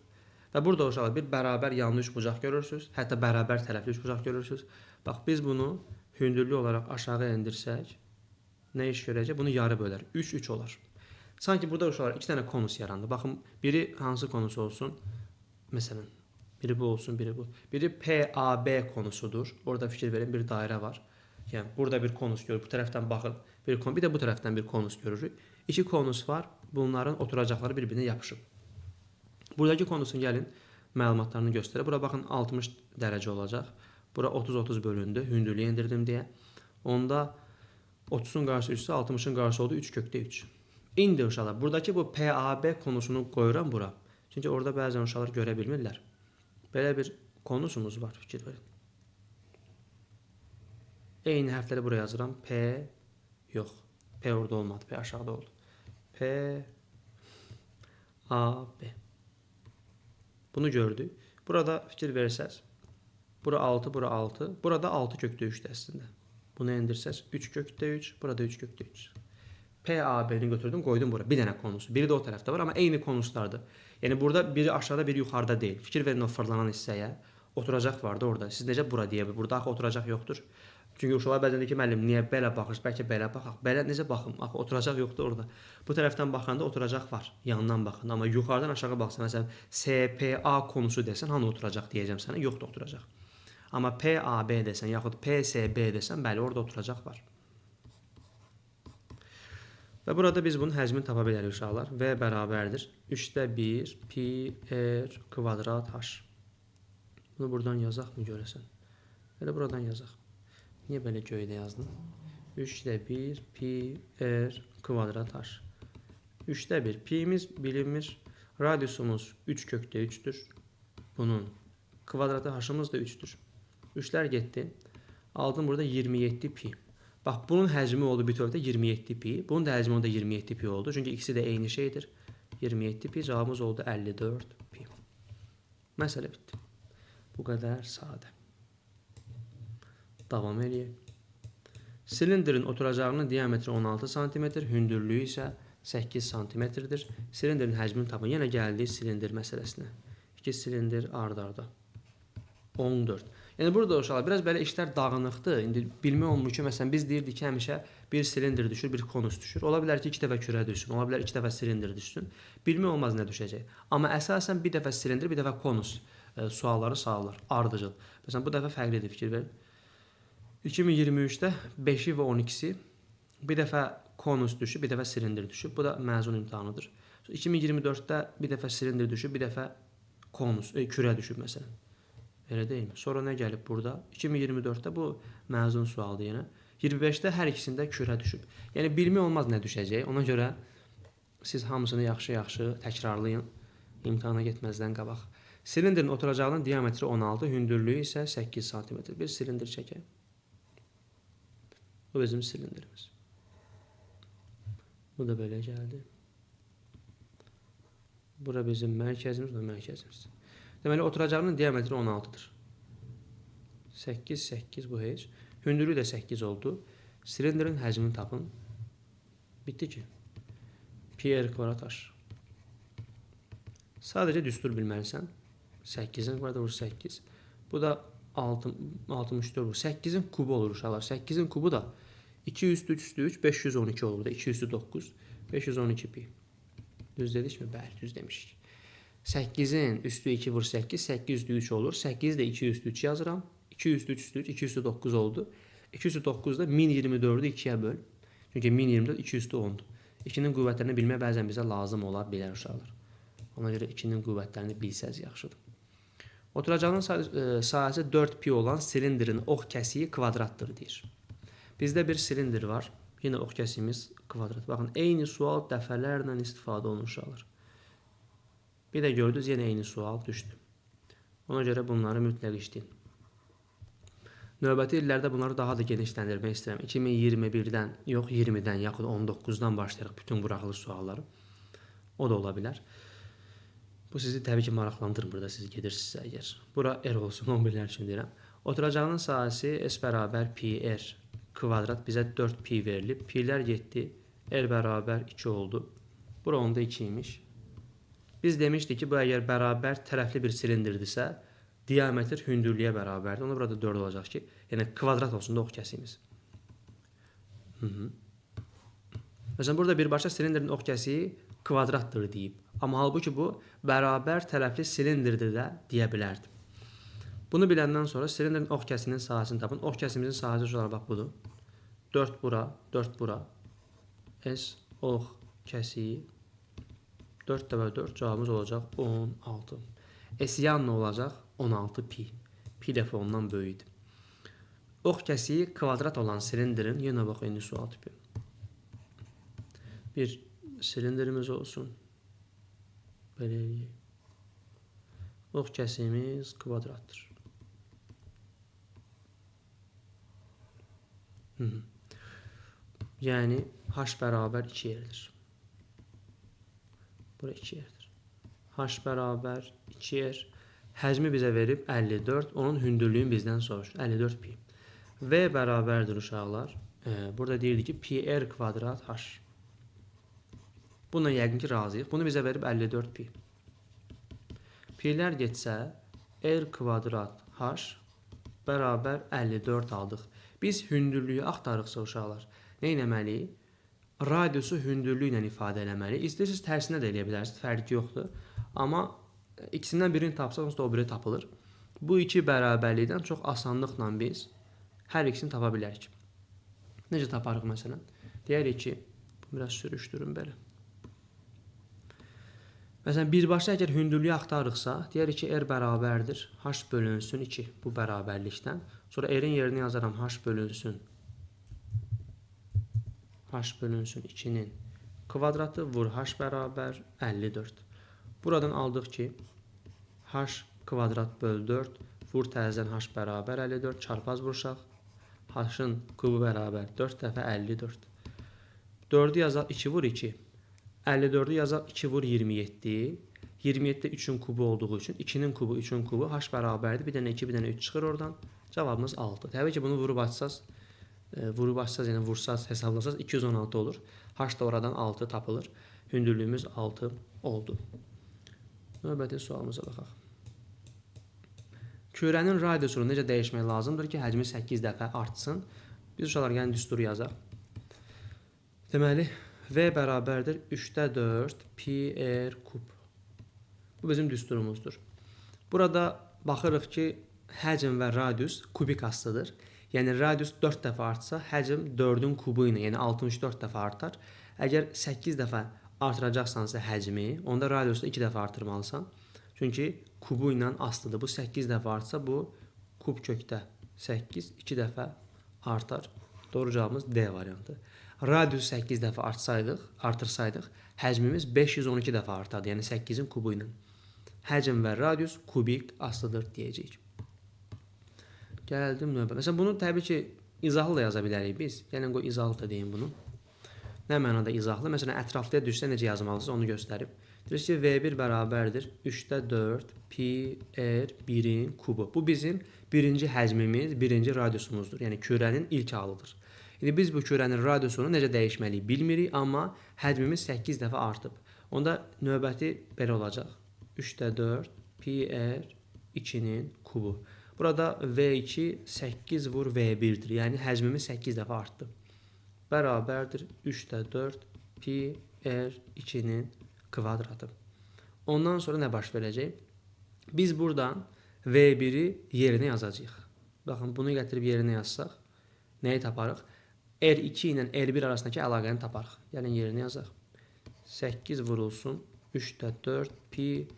A: Və burada uşaqlar bir bərabər yanlı üçbucaq görürsünüz, hətta bərabər tərəfli üçbucaq görürsünüz. Bax biz bunu hündürlük olaraq aşağı endirsək, nə iş görəcək? Bunu yarı bölər. 3-3 olar. Sanki burada uşaqlar 2 dənə konus yarandı. Baxın, biri hansı konus olsun? Məsələn, biri bu olsun, biri bu. Biri PAB konusudur. Orada fikir verin, bir dairə var. Yəni burada bir konus görürük. Bu tərəfdən baxın, bir də bu tərəfdən bir konus görürük. İki konus var. Bunların oturacaqları bir-birinə yapışıb. Buradakı konusun gəlin məlumatlarını göstərək. Bura baxın 60 dərəcə olacaq. Bura 30-30 bölündü. Hündürlüyü endirdim deyə. Onda 30-un qarşısı 3-sə 60-ın qarşısı oldu 3 kökdə 3. İndi uşaqlar, buradakı bu PAB konusunu qoyuram bura. Çünki orada bəzən uşaqlar görə bilmirlər. Belə bir konusumuz var, fikir verin. Eyni hərfləri buraya yazıram. P, yox. P orada olmadı, P aşağıda oldu. P, A, B. Bunu gördük. Burada fikir versəz, bura 6, bura 6. Burada 6 kökdə 3-dür əslində. Bunu endirsəz 3 kökdə 3, burada 3 kökdə 3. PAB-ni götürdüm, qoydum bura. Bir dənə konusu. Biri də o tərəfdə var, amma eyni konuslardır. Yəni burada biri aşağıda, biri yuxarıda deyil. Fikir verin o fırlanan hissəyə. Oturacaq vardı orada. Siz necə bura deyə bilir? Burada axı oturacaq yoxdur. Çünki uşaqlar bəzən deyir ki, müəllim, niyə belə baxırız? Bəlkə belə baxaq. Belə necə baxım? Axı oturacaq yoxdur orada. Bu tərəfdən baxanda oturacaq var. Yandan baxanda, amma yuxarıdan aşağı baxsan, məsələn, SPA konusu desən, hanı oturacaq deyəcəm sənə, yoxdur oturacaq. Amma PAB desən, yaxud PSB desən, bəli, orada oturacaq var. Və burada biz bunun həzmini tapa bilərik uşaqlar. V bərabərdir 3-də 1 pi r kvadrat h. Bunu buradan yazaq mı görəsən? Elə buradan yazaq. Niyə belə göydə yazdım? 3-də 1 pi r kvadrat h. 3-də 1 pi'miz bilinmir. Radiusumuz 3 kökdə 3'dür. Bunun kvadratı h'ımız da 3'dür. 3'lər getdi. Aldım burada 27 pi. Bax, bunun həcmi oldu bütövdə 27 pi. Bunun da həcmi oldu 27 pi oldu. Çünki ikisi də eyni şeydir. 27 pi cavabımız oldu 54 pi. Məsələ bitdi. Bu qədər sadə. Davam edək. Silindrin oturacağının diametri 16 cm, hündürlüyü isə 8 cm-dir. Silindrin həcmini tapın. Yenə gəldik silindir məsələsinə. 2 silindir ard-arda. 14. Yəni burada uşaqlar biraz belə işlər dağınıqdır. İndi bilmək olmur ki, məsələn biz deyirdik ki, həmişə bir silindir düşür, bir konus düşür. Ola bilər ki, 2 dəfə kürə düşsün, ola bilər 2 dəfə silindir düşsün. Bilmək olmaz nə düşəcək. Amma əsasən bir dəfə silindir, bir dəfə konus sualları sağlar, ardıcıl. Məsələn bu dəfə fərqlidir, fikir verin. 2023-də 5-i və 12-si bir dəfə konus düşüb, bir dəfə silindir düşüb. Bu da məzun imtahanıdır. 2024-də bir dəfə silindir düşüb, bir dəfə konus, kürə düşüb məsələn. Elə deyilmi? Sonra nə gəlib burada? 2024-də bu məzun sualdır yenə. 25-də hər ikisində kürə düşüb. Yəni bilmək olmaz nə düşəcək. Ona görə siz hamısını yaxşı-yaxşı təkrarlayın. İmtahana getməzdən qabaq. Silindrin oturacağının diametri 16, hündürlüyü isə 8 cm. Bir silindir çəkək. Bu bizim silindirimiz. Bu da belə gəldi. Bura bizim mərkəzimiz, bu mərkəzimiz. Deməli, oturacağının diametri 16-dır. 8, 8 bu heç. Hündürlüyü də 8 oldu. Silindrin həcmini tapın. Bitdi ki. Pi r kvadrat h. Sadəcə düstur bilməlisən. 8-in kvadratı vur 8. Bu da 64 vur. 8-in kubu olur uşaqlar. 8-in kubu da 2 üstü 3 üstü 3 512 olur da. 2 üstü 9 512 pi. Düz dedikmi? Bəli, düz demişik. 8-in üstü 2 vur 8. 8 üstü 3 olur. 8 də 2 üstü 3 yazıram. 2 üstü 3 üstü 3. 2 üstü 9 oldu. 2 üstü 9 da 1024'ü 2'ye böl. Çünki 1024 2 üstü 10'dur. 2'nin qüvvətlərini bilmək bəzən bizə lazım ola bilər uşaqlar. Ona görə 2'nin qüvvətlərini bilsəz yaxşıdır. Oturacağının sahəsi 4pi olan silindrin ox kəsiyi kvadratdır deyir. Bizdə bir silindir var. Yenə ox kəsiyimiz kvadrat. Baxın, eyni sual dəfələrlə istifadə olunur uşaqlar. Bir də gördünüz, yenə eyni sual düşdü. Ona görə bunları mütləq işləyin. Növbəti illərdə bunları daha da genişləndirmək istəyirəm. 2021-dən, yox 20-dən, yaxud 19-dan başlayaraq bütün buraxılış sualları. O da ola bilər. Bu sizi təbii ki maraqlandırmır da siz gedirsinizsə əgər. Bura r olsun, 11-lər üçün deyirəm. Oturacağının sahəsi s bərabər pi r kvadrat bizə 4 pi verilib. Pi'lər getdi, r bərabər 2 oldu. Bura onda 2 imiş. Biz demişdik ki, bu əgər bərabər tərəfli bir silindirdirsə, diametr hündürlüyə bərabərdir. Ona burada 4 olacaq ki, yəni kvadrat olsun da ox kəsiyimiz. Məsələn, burada birbaşa silindrin ox kəsiyi kvadratdır deyib. Amma halbuki bu, bərabər tərəfli silindirdir də deyə bilərdim. Bunu biləndən sonra silindrin ox kəsiyinin sahəsini tapın. Ox kəsiyimizin sahəsi uşaqlar bax budur. 4 bura, 4 bura. S ox kəsiyi 4 dəfə 4 cavabımız olacaq 16. S yan nə olacaq? 16 pi. Pi dəfə ondan böyükdür. Ox kəsiyi kvadrat olan silindrin, yenə bax eyni sual tipi. Bir silindirimiz olsun. Belə eləyək. Ox kəsiyimiz kvadratdır. Yəni h bərabər 2 yerdir. Bura 2 yerdir. H bərabər 2 yer. Həcmi bizə verib 54. Onun hündürlüyünü bizdən soruşur. 54 pi. V bərabərdir uşaqlar. Burada deyirdi ki pi r kvadrat h. Bununla yəqin ki razıyıq. Bunu bizə verib 54 pi. Pi'lər getsə r kvadrat h bərabər 54 aldıq. Biz hündürlüyü axtarıqsa uşaqlar, nə etməliyik? Radiusu hündürlüylə ifadə eləməliyik. İstəyirsiniz tərsinə də eləyə bilərsiniz, fərqi yoxdur. Amma ikisindən birini tapsanız da o biri tapılır. Bu iki bərabərlikdən çox asanlıqla biz hər ikisini tapa bilərik. Necə taparıq məsələn? Deyərik ki, biraz sürüşdürün belə. Məsələn, birbaşa əgər hündürlüyü axtarıqsa, deyərik ki, r bərabərdir, h bölünsün 2 bu bərabərlikdən. Sonra r-in yerinə yazaram h bölünsün 2-nin kvadratı vur h bərabər 54. Buradan aldıq ki, h kvadrat böl 4 vur təzədən h bərabər 54 çarpaz vuruşaq. H-ın kubu bərabər 4 dəfə 54. 4-ü yazaq 2 vur 2. 54'ü yazaq 2 vur 27. 27'de 3'ün kubu olduğu için 2'nin kubu 3'ün kubu h bərabərdir. Bir dənə 2 bir dənə 3 çıxır oradan. Cavabımız 6. Təbii ki bunu vurub açsaz, yəni vursaz, hesablasaz 216 olur. H da oradan 6 tapılır. Hündürlüyümüz 6 oldu. Növbəti sualımıza baxaq. Kürənin radiusunu necə dəyişmək lazımdır ki, həcmi 8 dəfə artsın? Biz uşaqlar yəni düsturu yazaq. Deməli, V bərabərdir 3'də 4 pi r kub. Bu bizim düsturumuzdur. Burada baxırıq ki, həcm və radius kubik astıdır. Yəni radius 4 dəfə artsa, həcm 4'ün kubu ilə, yəni 64 dəfə artar. Əgər 8 dəfə artıracaqsansa həcmi, onda radiusu 2 dəfə artırmalısan. Çünki kubu ilə astıdır. Bu 8 dəfə artsa, bu kub kökdə 8 2 dəfə artar. Doğru cavabımız D variantı. Radius 8 dəfə artırsaydıq, həcmimiz 512 dəfə artardı. Yəni 8'in kubu ilə. Həcm və radius kubik aslıdır deyəcəyik. Gəldim növbə. Məsələn, bunu təbii ki, izahlı da yaza bilərik biz. Gəlin qoy izahlı da deyim bunu. Nə mənada izahlı? Məsələn, ətraflıya düşsə necə yazmalısınız onu göstərib. Deyirik ki, V1 bərabərdir 3'də 4 pi r 1'in kubu. Bu bizim birinci həcmimiz, birinci radiusumuzdur. Yəni kürənin ilk halıdır. İndi biz bu kürənin radiusunu necə dəyişməliyik bilmirik, amma həcmimiz 8 dəfə artıb. Onda növbəti belə olacaq. 3-4 pi r 2-nin kubu. Burada V2 8 vur V1'dir. Yəni həcmimiz 8 dəfə artdı. Bərabərdir 3-4 pi r 2-nin kvadratı. Ondan sonra nə baş verəcək? Biz buradan V1'i yerinə yazacağıq. Baxın, bunu gətirib yerinə yazsaq, nəyi taparıq? R2 ilə R1 arasındakı əlaqəni taparıq. Yəni yerinə yazaq. 8 vurulsun 3-4 pi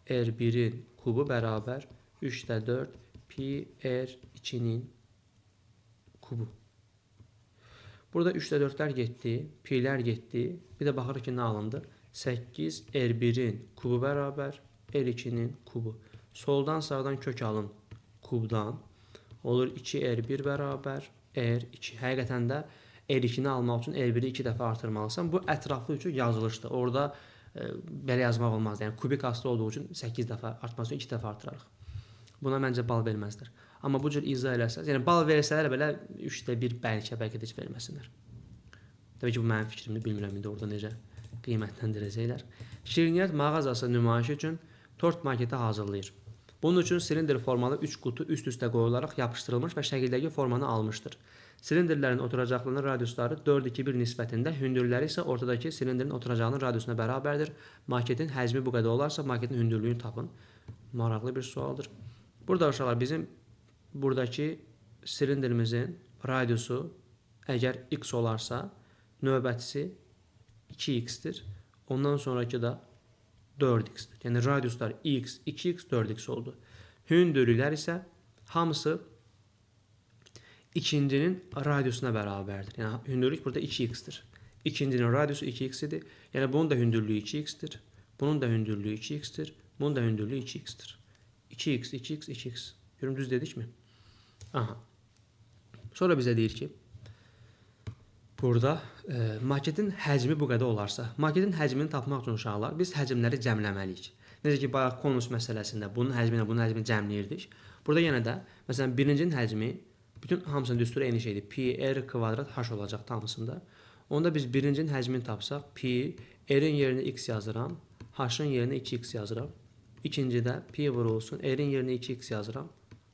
A: R1'in kubu bərabər 3-4 pi R2'nin kubu. Burada 3-4'lər getdi, pi'lər getdi. Bir də baxırıq ki, nə alındı? 8 R1'in kubu bərabər R2'nin kubu. Soldan sağdan kök alın kubdan. Olur 2R1 bərabər R2. Həqiqətən də R2'ni almaq üçün R1'i 2 dəfə artırmalısan. Bu ətraflı üçün yazılışdır. Orada belə yazmaq olmaz. Yəni kubik aslı olduğu üçün 8 dəfə artması üçün 2 dəfə artırarıq. Buna məncə bal verməzlər. Amma bu cür izah eləsəz, yəni bal versələr belə 3də 1 bəlkə də heç verməsinlər. Təbii ki, bu mənim fikrimdir, bilmirəm indi orada necə qiymətləndirəcəklər. Şirniyyat mağazası nümayişi üçün tort maketi hazırlayır. Bunun üçün silindr formalı 3 qutu üst-üstə qoyularaq yapışdırılmış və şəkildəki formanı almışdır. Silindrlərin oturacaqlığının radiusları 4:1 nisbətində, hündürləri isə ortadakı silindrin oturacağının radiusuna bərabərdir. Maketin həcmi bu qədər olarsa, maketin hündürlüyünü tapın. Maraqlı bir sualdır. Burada uşaqlar bizim buradakı silindrimizin radiusu əgər x olarsa, növbətisi 2x-dir. Ondan sonraki da 4x-dir. Yəni radiuslar x, 2x, 4x oldu. Hündürlüklər isə hamısı ikincinin radiusuna bərabərdir. Yəni hündürlük burada 2x-dir. İkincinin radiusu 2x idi. Yəni bunun da hündürlüyü 2x-dir. Bunun da hündürlüyü 2x-dir. Bunun da hündürlüyü 2x-dir. 2x, 2x, 2x. Görün düz dedik mi? Aha. Sonra bizə deyir ki, burada maketin həcmi bu qədər olarsa, maketin həcmini tapmaq üçün uşaqlar biz həcmləri cəmləməliyik. Necə ki, bayaq konus məsələsində bunun həcmi ilə bunun həcmini cəmləyirdik. Burada yenə də, məsələn, birincinin həcmi bütün hamısının düsturu eyni şeydir. Pi r kvadrat h olacaq hamısında. Onda biz birincinin həcmini tapsaq, pi r-in yerinə x yazıram, h-ın yerinə 2x yazıram. İkincidə pi vurulsun, r-in yerinə 2x yazıram,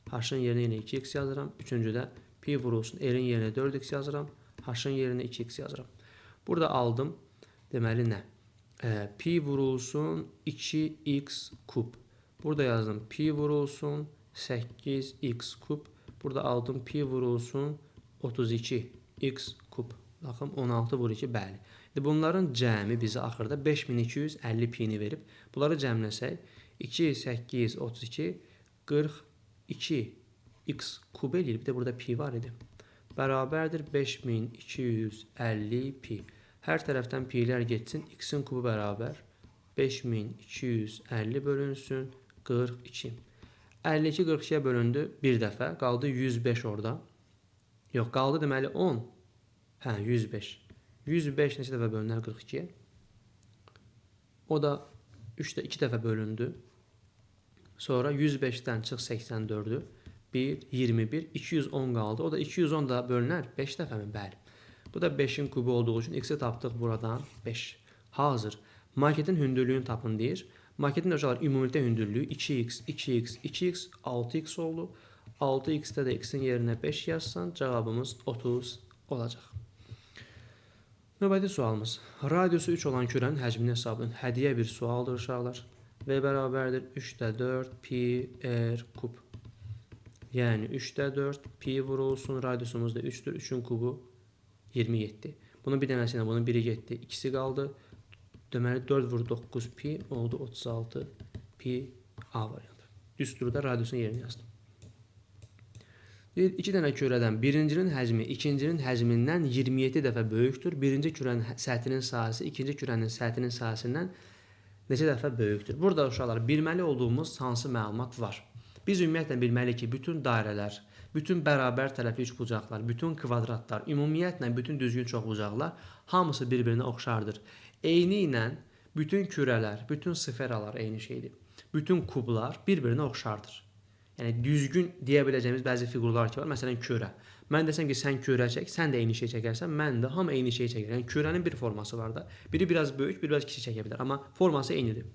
A: h-ın yerinə yenə 2x yazıram. Üçüncüdə pi vurulsun, r-in yerinə 4x yazıram, h-ın yerinə 2x yazıram. Burada aldım, deməli nə? Pi vurulsun 2x kub. Burada yazdım pi vurulsun 8x kub. Burada aldım pi vurulsun 32x kub. Baxın 16 vur 2, bəli. Bunların cəmi bizə axırda 5250 pini verib. Bunları cəmləsək 2, 8, 32, 42x kub eləyir. Bir də burada pi var idi. Bərabərdir 5250 pi. Hər tərəfdən pi'lər getsin. X'in kubu bərabər 5250 bölünsün 42. 52 42'ye bölündü bir dəfə. Qaldı 105 orada. Yox, qaldı deməli 10. Hə, 105. 105 neçə dəfə bölünər 42'ye? O da 3'də 2 dəfə bölündü. Sonra 105'dən çıx 84'ü. 1, 21, 210 qaldı. O da 210 da bölünər 5 dəfə mi? Bəli. Bu da 5'in kubu olduğu üçün x'i tapdıq buradan 5. Hazır. Maketin hündürlüyünü tapın deyir. Maketin uşaqlar ümumilikdə hündürlüyü 2x, 2x, 2x, 6x oldu. 6x'də də x'in yerinə 5 yazsan cavabımız 30 olacaq. Növbəti sualımız. Radiusu 3 olan kürənin həcmini hesablayın. Hədiyyə bir sualdır uşaqlar. V bərabərdir 3-4 pi r kub. Yəni 3-4 pi vurulsun, radiusumuz da 3'dür. 3'ün kubu 27. Bunun bir dənəsi ilə bunun biri getdi. İkisi qaldı. Deməli 4 vur 9 pi oldu 36 pi A variantı. Düsturda radiusun yerini yazdım. İki dənə kürədən birincinin həcmi ikincinin həcmindən 27 dəfə böyükdür. Birinci kürənin səthinin sahəsi ikinci kürənin səthinin sahəsindən neçə dəfə böyükdür? Burada uşaqlar bilməli olduğumuz hansı məlumat var? Biz ümumiyyətlə bilməliyik ki, bütün dairələr, bütün bərabər tərəfli üçbucaqlar, bütün kvadratlar, ümumiyyətlə bütün düzgün çoxbucaqlar hamısı bir-birinə oxşardır. Eyni ilə bütün kürələr, bütün sferalar eyni şeydir. Bütün kublar bir-birinə oxşardır. Yəni düzgün deyə biləcəyimiz bəzi fiqurlar ki var. Məsələn, kürə. Mən desəm ki, sən kürə çək, sən də eyni şey çəkərsən, mən də hamı eyni şey çəkir. Yəni kürənin bir forması var da. Biri biraz böyük, biri biraz kiçik çəkə bilər, amma forması eynidir.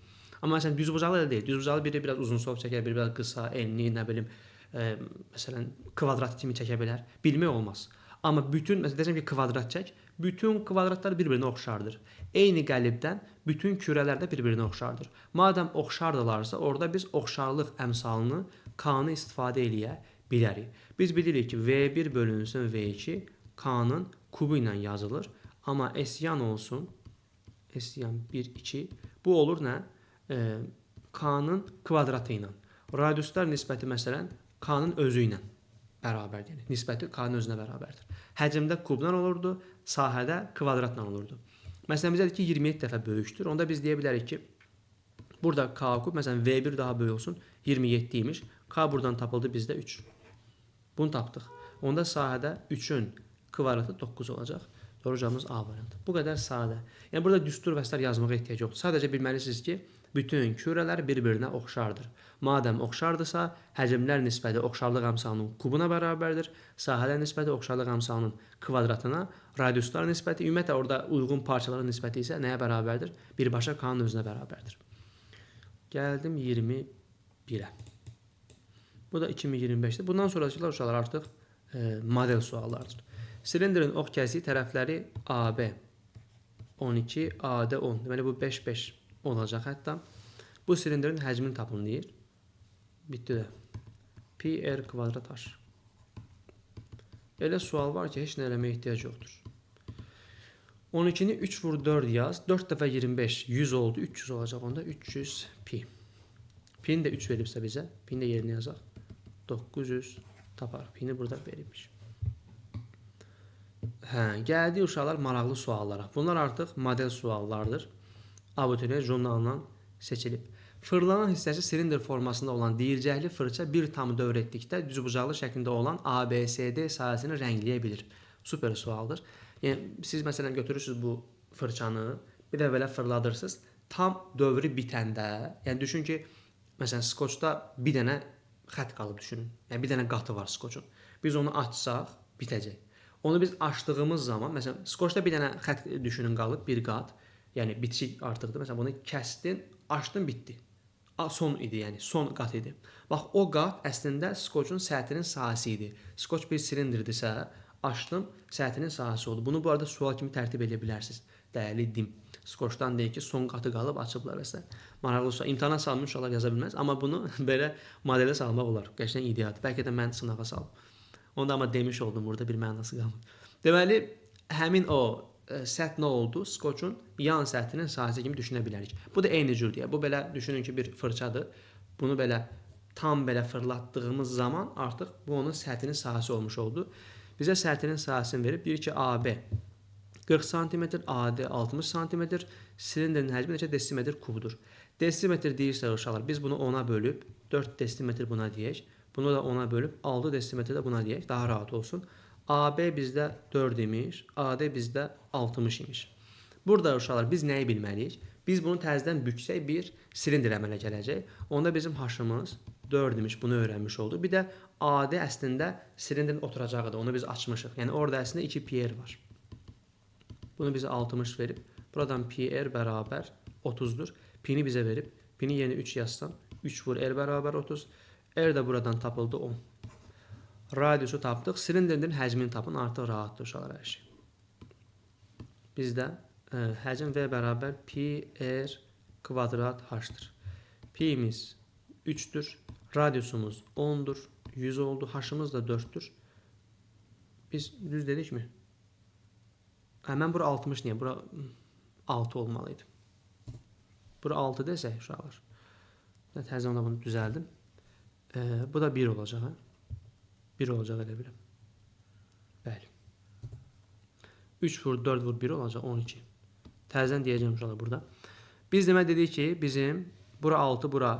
A: Amma məsələn düzbucaqlı elə deyil. Düzbucaqlı biri biraz uzunsov çəkər, biri biraz qısa, enli, nə bilim, məsələn kvadrat kimi çəkə bilər. Bilmək olmaz. Amma bütün, məsələn desəm ki, kvadrat çək, bütün kvadratlar bir-birinə oxşardır. Eyni qəlibdən bütün kürələr də bir-birinə oxşardır. Madəm oxşardılarsa, orada biz oxşarlıq əmsalını K-nı istifadə eləyə bilərik. Biz bilirik ki, V1 bölünsün V2 K-nın kubu ilə yazılır. Amma S-yan olsun, S-yan 1, 2, bu olur nə? K-nın kvadratı ilə. Radiuslar nisbəti məsələn K-nın özü ilə bərabərdir. Yəni nisbəti K-nın özünə bərabərdir. Həcmdə kubla olurdu, sahədə kvadratla olurdu. Məsələn bizə deyir ki, 27 dəfə böyükdür. Onda biz deyə bilərik ki, burada K kub, məsələn V1 daha böyük olsun, 27 imiş. K buradan tapıldı, bizdə 3. Bunu tapdıq. Onda sahədə 3-ün kvadratı 9 olacaq. Doğru cavabımız A variantı. Bu qədər sadə. Yəni burada düstur və sair yazmağa ehtiyac yoxdur. Sadəcə bilməlisiniz ki, bütün kürələr bir-birinə oxşardır. Madəm oxşardırsa, həcmlər nisbəti oxşarlıq əmsalının kubuna bərabərdir. Sahələr nisbəti oxşarlıq əmsalının kvadratına, radiuslar nisbəti, ümumiyyətlə orada uyğun parçaların nisbəti isə nəyə bərabərdir? Birbaşa K-nın özünə bərabərdir. Gəldim 21-ə. Bu da 2025-dir. Bundan sonraki uşaqlar artıq model suallardır. Silindrin ox kəsdiyi tərəfləri AB 12, AD 10. Deməli bu 5, 5 olacaq hətta. Bu silindrin həcmini tapın deyir. Bitdi də. Pi r kvadrat h. Elə sual var ki, heç nə eləməyə ehtiyac yoxdur. 12-ni 3 vur 4 yaz. 4 dəfə 25, 100 oldu. 300 olacaq onda. 300 pi. Pini də 3 veribsə bizə. Pini də yerinə yazaq. 900 tapar. Pini burada verilmiş. Gəldi uşaqlar maraqlı suallara. Bunlar artıq model suallardır. Abituriyent jurnalından seçilib. Fırlanan hissəsi silindr formasında olan deyircəkli fırça bir tam dövr etdikdə düzbucaqlı şəklində olan ABCD sahəsini rəngləyə bilir. Super sualdır. Yəni siz məsələn götürürsüz bu fırçanı, bir də belə fırladırsınız. Tam dövrü bitəndə, yəni düşün ki, məsələn skoçda bir dənə xətt qalıb düşünün. Yəni bir dənə qatı var skoçun. Biz onu açsaq bitəcək. Onu biz açdığımız zaman, məsələn, skoçda bir dənə xətt düşünün qalıb, bir qat. Yəni bitişik artıqdır. Məsələn, bunu kəsdin, açdın, bitdi. Son idi, yəni son qat idi. Bax, o qat əslində skoçun səthinin sahəsi idi. Skoç bir silindirdirsə, açdım, səthinin sahəsi oldu. Bunu bu arada sual kimi tərtib edə bilərsiniz. Dəyərli dim. Skoçdan deyir ki, son qatı qalıb, açıblar və s. Maraqlı sual. İmtahana salmış uşaqlar yaza bilməz. Amma bunu belə modelə salmaq olar. Qəşəng ideyadır. Bəlkə də mən sınağa salım. Onda amma demiş oldum, burada bir mənası qalmır. Deməli, həmin o səth nə oldu? Skoçun yan səthinin sahəsi kimi düşünə bilərik. Bu da eyni cürdür. Bu belə düşünün ki, bir fırçadır. Bunu belə tam belə fırlatdığımız zaman artıq bu onun səthinin sahəsi olmuş oldu. Bizə səthinin sahəsini verib deyir ki, AB 40 cm, AD 60 cm, silindrin həcmi neçə desimetr kubdur. Desimetr deyirsə uşaqlar, biz bunu 10-a bölüb 4 desimetr buna deyək. Bunu da 10-a bölüb 6 desimetr də buna deyək, daha rahat olsun. AB bizdə 4 imiş, AD bizdə 60 imiş. Burada uşaqlar biz nəyi bilməliyik? Biz bunu təzədən büksək bir silindr əmələ gələcək. Onda bizim haşımız 4 imiş, bunu öyrənmiş oldu. Bir də AD əslində silindrin oturacağıdır, onu biz açmışıq. Yəni orada əslində 2 pi r var. Bunu bizə 60 verib. Buradan pi r bərabər 30-dur. Pini bizə verib. Pini yeni 3 yazsam, 3 vur r bərabər 30. R də buradan tapıldı 10. Radiusu tapdıq. Silindrin həcmini tapın. Artıq rahatdır uşaqlar hər şey. Bizdə həcm V bərabər pi r kvadrat h-dır. Pi'miz 3'dür. Radiusumuz 10'dur. 100 oldu. H'ımız da 4'tür. Biz düz dedik mi? Hemen bura 60 niye? Bura 6 olmalıydı. Bura 6 desək uşaqlar. Təzə ona bunu düzəldim. Bu da 1 olacaq. 1 olacaq elə biləm. Bəli. 3 vur 4 vur 1 olacaq 12. Təzədən deyəcəm uşaqlar burada. Biz demək dedik ki, bizim bura 6, bura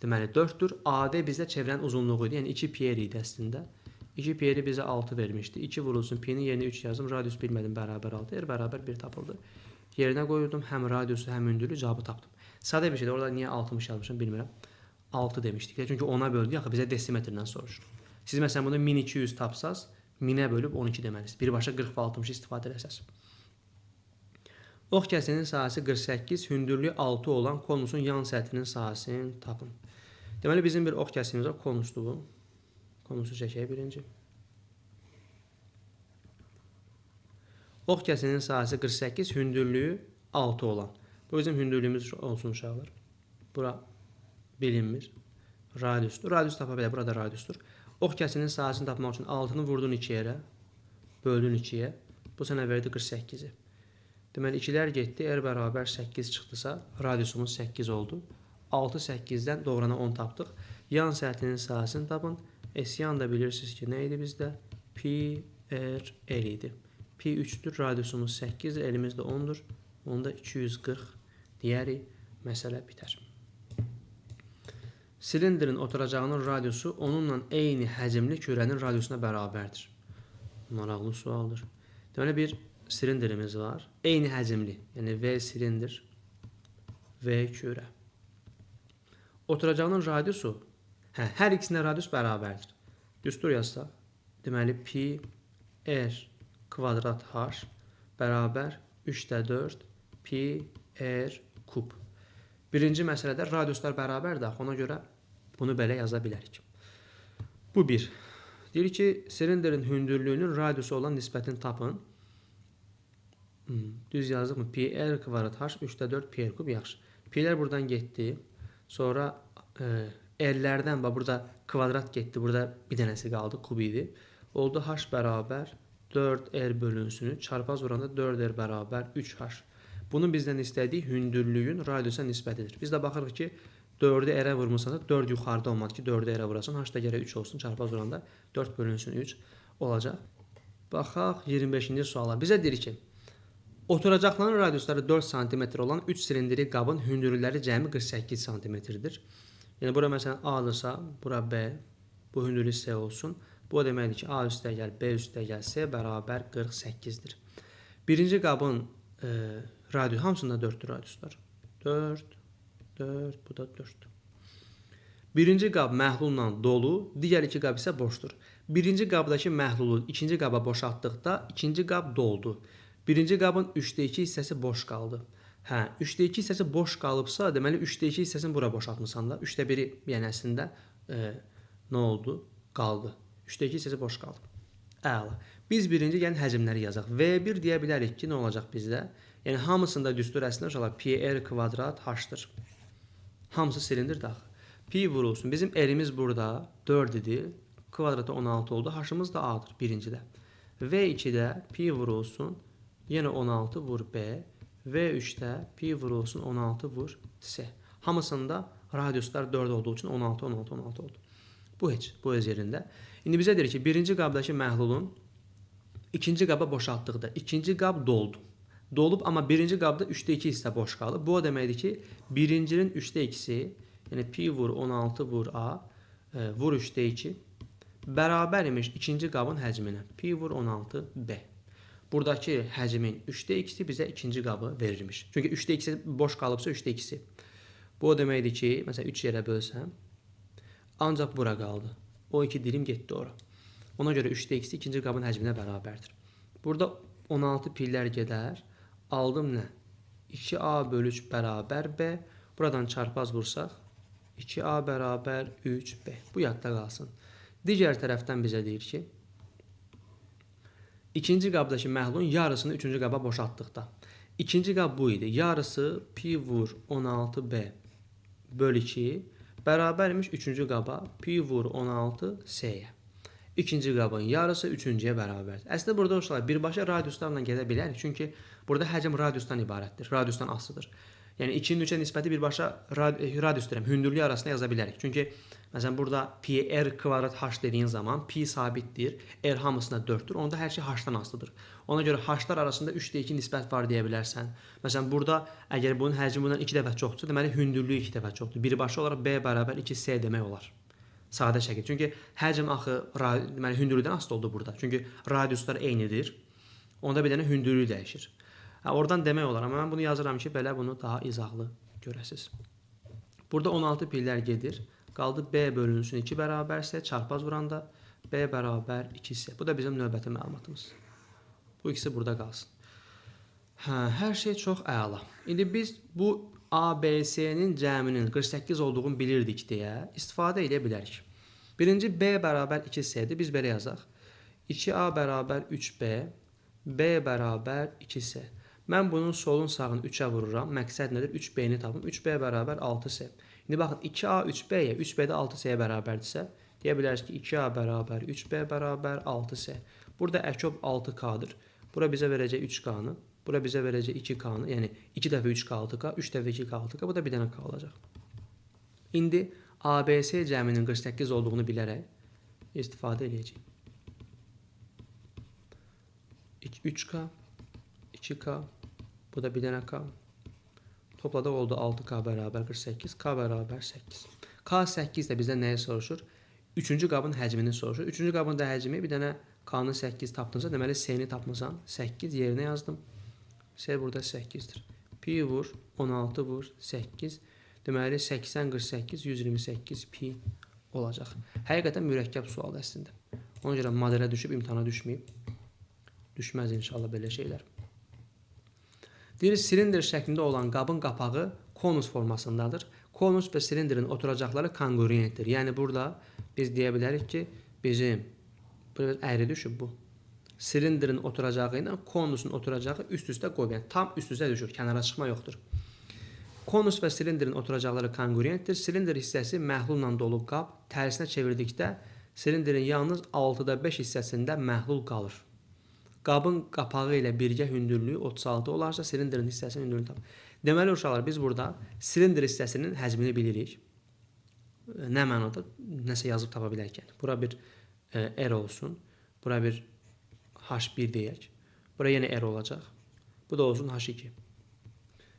A: deməli 4'dür. AD bizdə çevrənin uzunluğu idi. Yəni 2 pi r idi əslində. 2 pi r bizə 6 vermişdi. 2 vurulsun pi'nin yerinə 3 yazdım. Radius bilmədim bərabər 6. R bərabər 1 tapıldı. Yerinə qoyurdum. Həm radiusu, həm hündürlüyü cavabı tapdım. Sadə bir şeydir. Orada niyə 60 yazmışım bilmirəm. 6 demişdik. Çünki 10'a böldük, axı bizə desimetrdən soruşur. Siz məsələn bunu 1200 tapsaz, 1000-ə bölüb 12 deməlisiniz. Birbaşa 40 və 60 istifadə etsəz. Ox kəsinin sahəsi 48, hündürlüyü 6 olan konusun yan səthinin sahəsini tapın. Deməli bizim bir ox kəsimimiz var, konusdur bu. Konusu çəkək birinci. Ox kəsinin sahəsi 48, hündürlüyü 6 olan. Bu bizim hündürlüyümüz olsun uşaqlar. Bura bilinmir. Radiusdur. Radius tapa bilər. Burada radiusdur. Ox kəsinin sahəsini tapmaq üçün 6-nı vurdun 2 yerə. Böldün 2-yə. Bu sənə verdi 48-i. Deməli 2-lər getdi. R bərabər 8 çıxdısa, radiusumuz 8 oldu. 6 8-dən doğrana 10 tapdıq. Yan səthinin sahəsini tapın. S-yan da bilirsiniz ki, nə idi bizdə? Pi R L idi. Pi 3-dür, radiusumuz 8-dir, elimiz də 10-dur. Onda 240 deyərik, məsələ bitər. Silindrin oturacağının radiusu onunla eyni həcmli kürənin radiusuna bərabərdir. Maraqlı sualdır. Deməli bir silindrimiz var. Eyni həcmli, yəni V silindr, V kürə. Oturacağının radiusu, hər ikisində radius bərabərdir. Düstur yazsaq, deməli pi R kvadrat H bərabər 3/4 pi R kub. Birinci məsələdə radiuslar bərabərdir, ona görə bunu belə yaza bilərik. Bu bir. Deyir ki, silindrin hündürlüyünün radiusu olan nisbətini tapın. Düz yazdıq mı? Pi R kvadrat H 3/4 pi R kub, yaxşı. Pi'lər buradan getdi. Sonra L'lərdən, burada kvadrat getdi, burada bir dənəsi qaldı, kub idi. Oldu H bərabər 4R bölünsünü, çarpaz vuranda 4R bərabər 3H. Bunun bizdən istədiyi hündürlüyün radiusa nisbətidir. Biz də baxırıq ki, 4'ü R-ə vurmuşsansa 4 yuxarıda olmalı ki, 4'ü R-ə vurasan. H da gərək 3 olsun, çarpaz vuranda 4 bölünsün 3 olacaq. Baxaq 25-ci suala. Bizə deyir ki, oturacaqların radiusları 4 cm olan 3 silindri qabın hündürlükləri cəmi 48 cm-dir. Yəni, bura məsələn A-dırsa, bura B, bu hündürlük S olsun. Bu deməkdir ki, A üstəgəl, B üstəgəl, S bərabər 48-dir. Birinci qabın radius, hamısında 4'dür radiuslar. 4, 4, bu da 4'dür. Birinci qab məhlulla dolu, digər iki qab isə boşdur. Birinci qabdakı məhlulu ikinci qaba boşaltdıqda ikinci qab doldu. Birinci qabın 3/2 hissəsi boş qaldı. 3/2 hissəsi boş qalıbsa, deməli 3/2 hissəsini bura boşaltmısan da, 1/3 yəni əslində nə oldu? Qaldı. 3/2 hissəsi boş qaldı. Əla. Biz birinci yəni həcmləri yazaq. V1 deyə bilərik ki, nə olacaq bizdə? Yəni hamısında düstur əslində uşaqlar pi R kvadrat H-dır. Hamısı silindr daxil. Pi vurulsun. Bizim R-imiz burada 4 idi. Kvadrata 16 oldu. H-ımız da A-dır birincidə. V2-də pi vurulsun. Yenə 16 vur B. V3-də pi vurulsun 16 vur S. Hamısında radiuslar 4 olduğu üçün 16, 16, 16 oldu. Bu heç, bu öz yerində. İndi bizə deyir ki, birinci qabdakı məhlulun ikinci qaba boşaltdıqda ikinci qab doldu. Dolub, amma birinci qabda 3/2 hissə boş qalıb. Bu o deməkdir ki, birincinin 3/2-si, yəni pi vur 16 vur A, vur 3/2 bərabər imiş ikinci qabın həcminə. Pi vur 16 B. Buradakı həcmin 3/2-si bizə ikinci qabı verirmiş. Çünki 3/2-si boş qalıbsa 3/2-si. Bu o deməkdir ki, məsələn 3 yerə bölsəm, ancaq bura qaldı. O 2 dilim getdi ora. Ona görə 3/2-si ikinci qabın həcminə bərabərdir. Burada 16 pillər gedər. Aldım nə? 2A bölü 3 bərabər B. Buradan çarpaz vursaq, 2A bərabər 3B. Bu yadda qalsın. Digər tərəfdən bizə deyir ki, ikinci qabdakı məhlulun yarısını üçüncü qaba boşaltdıqda. İkinci qab bu idi. Yarısı pi vur 16B böl 2 bərabərmiş üçüncü qaba pi vur 16 S-yə. İkinci qabın yarısı üçüncüyə bərabərdir. Əslində burada uşaqlar birbaşa radiuslarla gedə bilərik. Çünki burada həcm radiusdan ibarətdir. Radiusdan asılıdır. Yəni 2-nin 3-ə nisbəti birbaşa radius deyirəm, hündürlük arasında yaza bilərik. Çünki məsələn burada pi R kvadrat H dediyin zaman pi sabitdir. R hamısına 4'dür. Onda hər şey H-dan asılıdır. Ona görə H-lar arasında 3/2 nisbət var deyə bilərsən. Məsələn burada əgər bunun həcmi bundan 2 dəfə çoxdursa, deməli hündürlüyü 2 dəfə çoxdur. Birbaşa olaraq B bərabər 2S demək olar. Sadə şəkil. Çünki həcm axı deməli hündürlükdən asılı oldu burada. Çünki radiuslar eynidir. Onda bir dənə hündürlüyü dəyişir. Oradan demək olar, amma mən bunu yazıram ki, belə bunu daha izahlı görəsiz. Burada 16 pillər gedir. Qaldı B bölünsün 2 bərabərsə çarpaz vuranda B bərabər 2 isə. Bu da bizim növbəti məlumatımız. Bu ikisi burada qalsın. Hər şey çox əla. İndi biz bu ABC-nin cəminin 48 olduğunu bilirdik deyə istifadə edə bilərik. Birinci B bərabər 2C-dir. Biz belə yazaq. 2A bərabər 3B, B bərabər 2C. Mən bunun solun sağını 3-ə vururam. Məqsəd nədir? 3B-ni tapım. 3B bərabər 6C. İndi baxın 2A 3B-yə, 3B də 6C-yə bərabərdirsə, deyə bilərik ki 2A bərabər 3B bərabər 6C. Burada əkop 6K-dır. Bura bizə verəcək 3K-nı, bura bizə verəcək 2K-nı, yəni 2 dəfə 3K 6K, 3 dəfə 2K 6K, bu da bir dənə K olacaq. İndi ABC cəminin 48 olduğunu bilərək istifadə edəcəyik. 3K, 2K, bu da bir dənə K. Topladıq oldu 6K bərabər 48, K bərabər 8. K8 də bizdən nəyi soruşur? Üçüncü qabın həcmini soruşur. Üçüncü qabın da həcmi bir dənə K-nı 8 tapdınsa, deməli S-ni tapmısan. 8 yerinə yazdım. S burada 8-dir. Pi vur, 16 vur, 8. Deməli 80, 48, 128 pi olacaq. Həqiqətən mürəkkəb sual əslində. Ona görə modelə düşüb imtahana düşməyib. Düşməz inşallah belə şeylər. Deyir, silindr şəklində olan qabın qapağı konus formasındadır. Konus və silindrin oturacaqları kongruentdir. Yəni burada biz deyə bilərik ki, bizim burada əyri düşüb bu. Silindrin oturacağı ilə konusun oturacağı üst-üstə qoyub. Yəni tam üst-üstə düşür, kənara çıxma yoxdur. Konus və silindrin oturacaqları kongruentdir. Silindr hissəsi məhlulla dolu qab tərsinə çevirdikdə silindrin yalnız 6/5 hissəsində məhlul qalır. Qabın qapağı ilə birgə hündürlüyü 36 olarsa silindrin hissəsinin hündürlüyünü tapın. Deməli uşaqlar biz burada silindr hissəsinin həcmini bilirik. Nə mənada? Nəsə yazıb tapa bilərik. Yəni. Bura bir R olsun. Bura bir H1 deyək. Bura yenə R olacaq. Bu da olsun H2.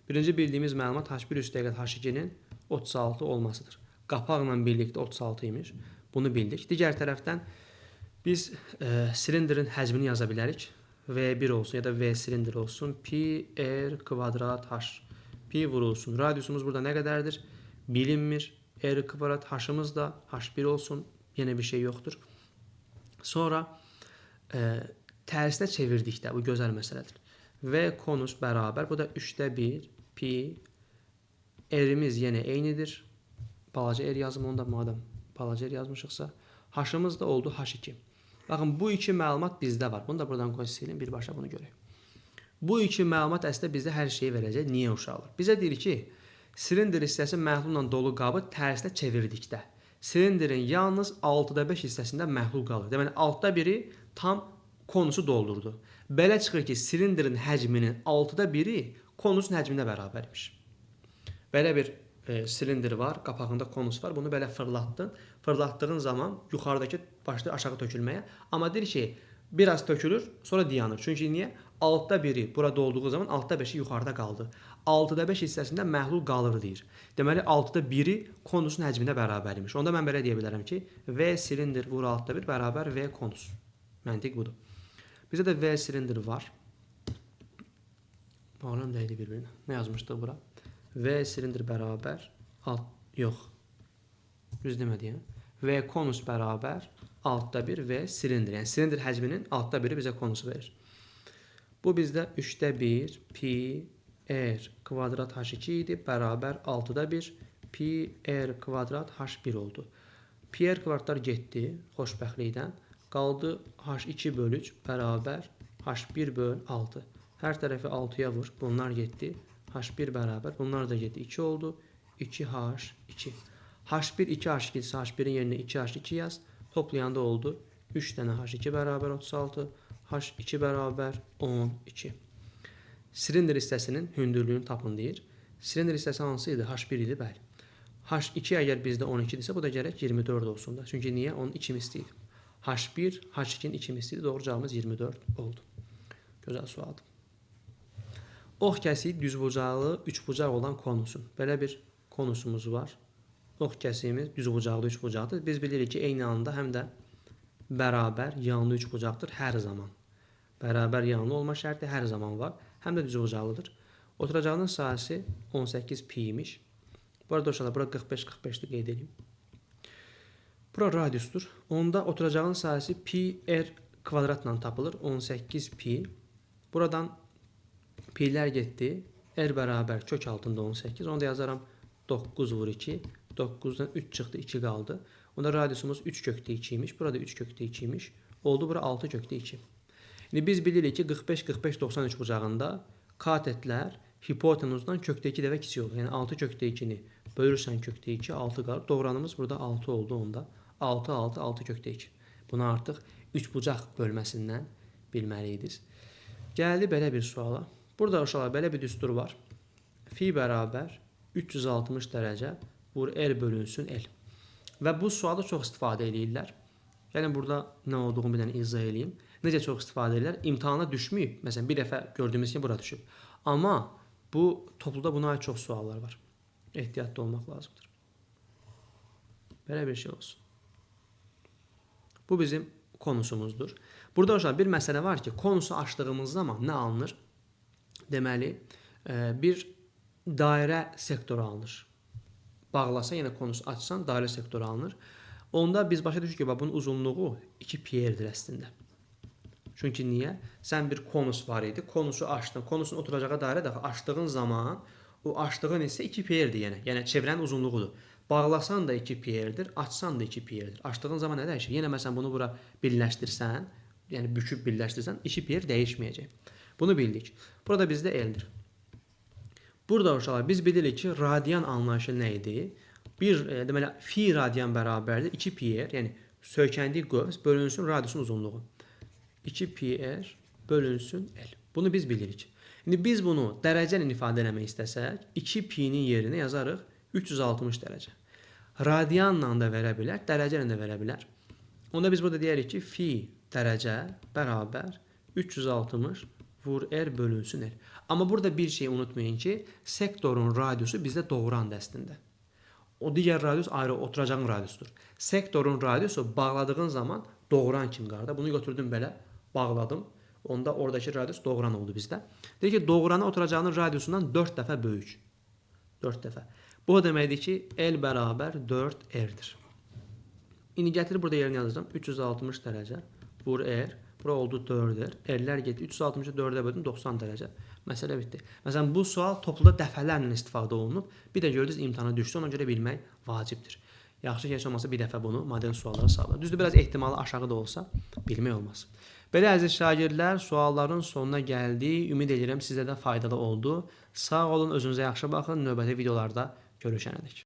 A: Birinci bildiyimiz məlumat H1 üstə H2-nin 36 olmasıdır. Qapaqla birlikdə 36 imiş. Bunu bildik. Digər tərəfdən biz silindrin həcmini yaza bilərik. V1 olsun ya da V silindr olsun. Pi R kvadrat H. Pi vurulsun. Radiusumuz burada nə qədərdir? Bilinmir. R kvadrat H-ımız da H1 olsun. Yenə bir şey yoxdur. Sonra tərsinə çevirdikdə bu gözəl məsələdir. V konus bərabər. Bu da 3/1 pi. R-imiz yenə eynidir. Balaca R yazım onda madəm balaca R yazmışıqsa. H-ımız da oldu H2. Baxın, bu iki məlumat bizdə var. Bunu da buradan qoy silin, birbaşa bunu görək. Bu iki məlumat əslində bizdə hər şeyi verəcək. Niyə uşaqlar? Bizə deyir ki, silindr hissəsi məhlulla dolu qabı tərsinə çevirdikdə silindrin yalnız 6/5 hissəsində məhlul qalır. Deməli, 6/1-i tam konusu doldurdu. Belə çıxır ki, silindrin həcminin 6/1-i konusun həcminə bərabərmiş. Belə bir silindr var, qapağında konus var. Bunu belə fırlatdın. Fırlatdığın zaman yuxarıdakı başlayır aşağı tökülməyə. Amma deyir ki, biraz tökülür, sonra dayanır. Çünki niyə? 6/1-i burada olduğu zaman 6/5-i yuxarıda qaldı. 6/5 hissəsində məhlul qalır deyir. Deməli 6/1-i konusun həcminə bərabərmiş. Onda mən belə deyə bilərəm ki, V silindr vur 6/1 bərabər V konus. Məntiq budur. Bizdə də V silindr var. Bağlam dəydi bir-birinə. Nə yazmışdıq bura? V silindr bərabər yox. Düz demədiyəm. V konus bərabər 6/1 V silindr. Yəni silindr həcminin 6/1-i bizə konusu verir. Bu bizdə 3/1 pi R kvadrat H2 idi. Bərabər 6/1 pi R kvadrat H1 oldu. Pi R kvadratlar getdi xoşbəxtlikdən. Qaldı H2 bölü 3 bərabər H1 bölü 6. Hər tərəfi 6-ya vur. Bunlar getdi. H1 bərabər. Bunlar da getdi. 2 oldu. 2H2. H1 2H2 isə H1-in yerinə 2H2 yaz. Toplayanda oldu. 3 dənə H2 bərabər 36. H2 bərabər 12. Silindr hissəsinin hündürlüyünü tapın deyir. Silindr hissəsi hansı idi? H1 idi, bəli. H2 əgər bizdə 12-dirsə, bu da gərək 24 olsun da. Çünki niyə? Onun 2 misli idi. H1, H2-nin 2 misli idi. Doğru cavabımız 24 oldu. Gözəl sualdır. Ox kəsiyi düzbucaqlı, üçbucaq olan konusun. Belə bir konusumuz var. Ox kəsiyimiz düzbucaqlı, üçbucaqdır. Biz bilirik ki, eyni anda həm də bərabər yanlı üçbucaqdır hər zaman. Bərabər yanlı olma şərti hər zaman var. Həm də düzbucaqlıdır. Oturacağının sahəsi 18 pi imiş. Bu arada uşaqlar, bura 45-45-dir qeyd edeyim. Bura radiusdur. Onda oturacağın sayısı pi r kvadratla tapılır. 18 pi. Buradan pi'ler getdi. R bərabər kök altında 18. Onda yazaram 9 vur 2. 9'dan 3 çıxdı, 2 qaldı. Onda radiusumuz 3 kökdə 2 imiş. Burada 3 kökdə 2 imiş. Oldu bura 6 kökdə 2. İndi biz bilirik ki 45 45 93 bucağında katetlər hipotenuzdan kökdə 2 dəfə kiçik olur. Yəni 6 kökdə 2-ni bölürsən kökdə 2 6 qalır. Doğranımız burada 6 oldu onda. 6 6 6 kökdə 2. Bunu artıq 3 bucaq bölməsindən bilməliydiniz. Gəldi belə bir suala. Burada uşaqlar belə bir düstur var. Fi bərabər 360 dərəcə vur r bölünsün l. Və bu sualı çox istifadə edirlər. Yəni burada nə olduğunu bir dənə izah edeyim. Necə çox istifadə edirlər? İmtahana düşməyib. Məsələn, bir dəfə gördüyümüz kimi bura düşüb. Amma bu topluda buna aid çox suallar var. Ehtiyatlı olmaq lazımdır. Belə bir şey olsun. Bu bizim konusumuzdur. Burada uşaqlar bir məsələ var ki, konusu açdığımız zaman nə alınır? Deməli, bir dairə sektoru alınır. Bağlasa, yenə konusu açsan, dairə sektoru alınır. Onda biz başa düşürük ki, bunun uzunluğu 2 pi-dir əslində. Çünki niyə? Sən bir konus var idi, konusu açdın. Konusun oturacağı dairə də açdığın zaman o açdığın isə 2 pi-dir yəni çevrənin uzunluğudur. Bağlasan da 2 pi-dir, açsan da 2 pi-dir. Açdığın zaman nə dəyişir? Yenə məsələn bunu bura birləşdirsən, yəni büküb birləşdirsən 2 pi dəyişməyəcək. Bunu bildik. Burada bizdə L-dir. Burada uşaqlar biz bilirik ki, radian anlayışı nə idi? Deməli, fi radian bərabərdir 2 pi-r, yəni söykəndiyi qövs bölünsün radiusun uzunluğu. 2 pi-r bölünsün L. Bunu biz bilirik. İndi biz bunu dərəcə ilə ifadə etmək istəsək, 2 pi-nin yerinə yazarıq 360 dərəcə. Radianla da verə bilər, dərəcə ilə də verə bilər. Onda biz burada deyirik ki, fi dərəcə bərabər 360 vur r bölünsün l. Amma burada bir şey unutmayın ki, sektorun radiusu bizdə doğrandır əslində. O digər radius ayrı oturacağın radiusdur. Sektorun radiusu bağladığın zaman doğran kimi qalır. Bunu götürdüm belə, bağladım. Onda oradakı radius doğran oldu bizdə. Deyir ki, doğrana oturacağının radiusundan 4 dəfə böyük. 4 dəfə. Bu deməkdir ki, L bərabər 4R-dir. İndi gətirib burada yerini yazacağım. 360 dərəcə vur R. Bura oldu 4R. R-lər getdi. 360-ı 4-ə böldüm 90 dərəcə. Məsələ bitdi. Məsələn, bu sual topluda dəfələrlə istifadə olunub. Bir də gördünüz imtahana düşdü. Ona görə bilmək vacibdir. Yaxşı ki, heç olmasa bir dəfə bunu model suallara salır. Düzdür, biraz ehtimalı aşağı da olsa bilmək olmaz. Belə əziz şagirdlər, sualların sonuna gəldik. Ümid edirəm sizə də faydalı oldu. Sağ olun, özünüzə yaxşı baxın. Növbəti videolarda görüşənədək.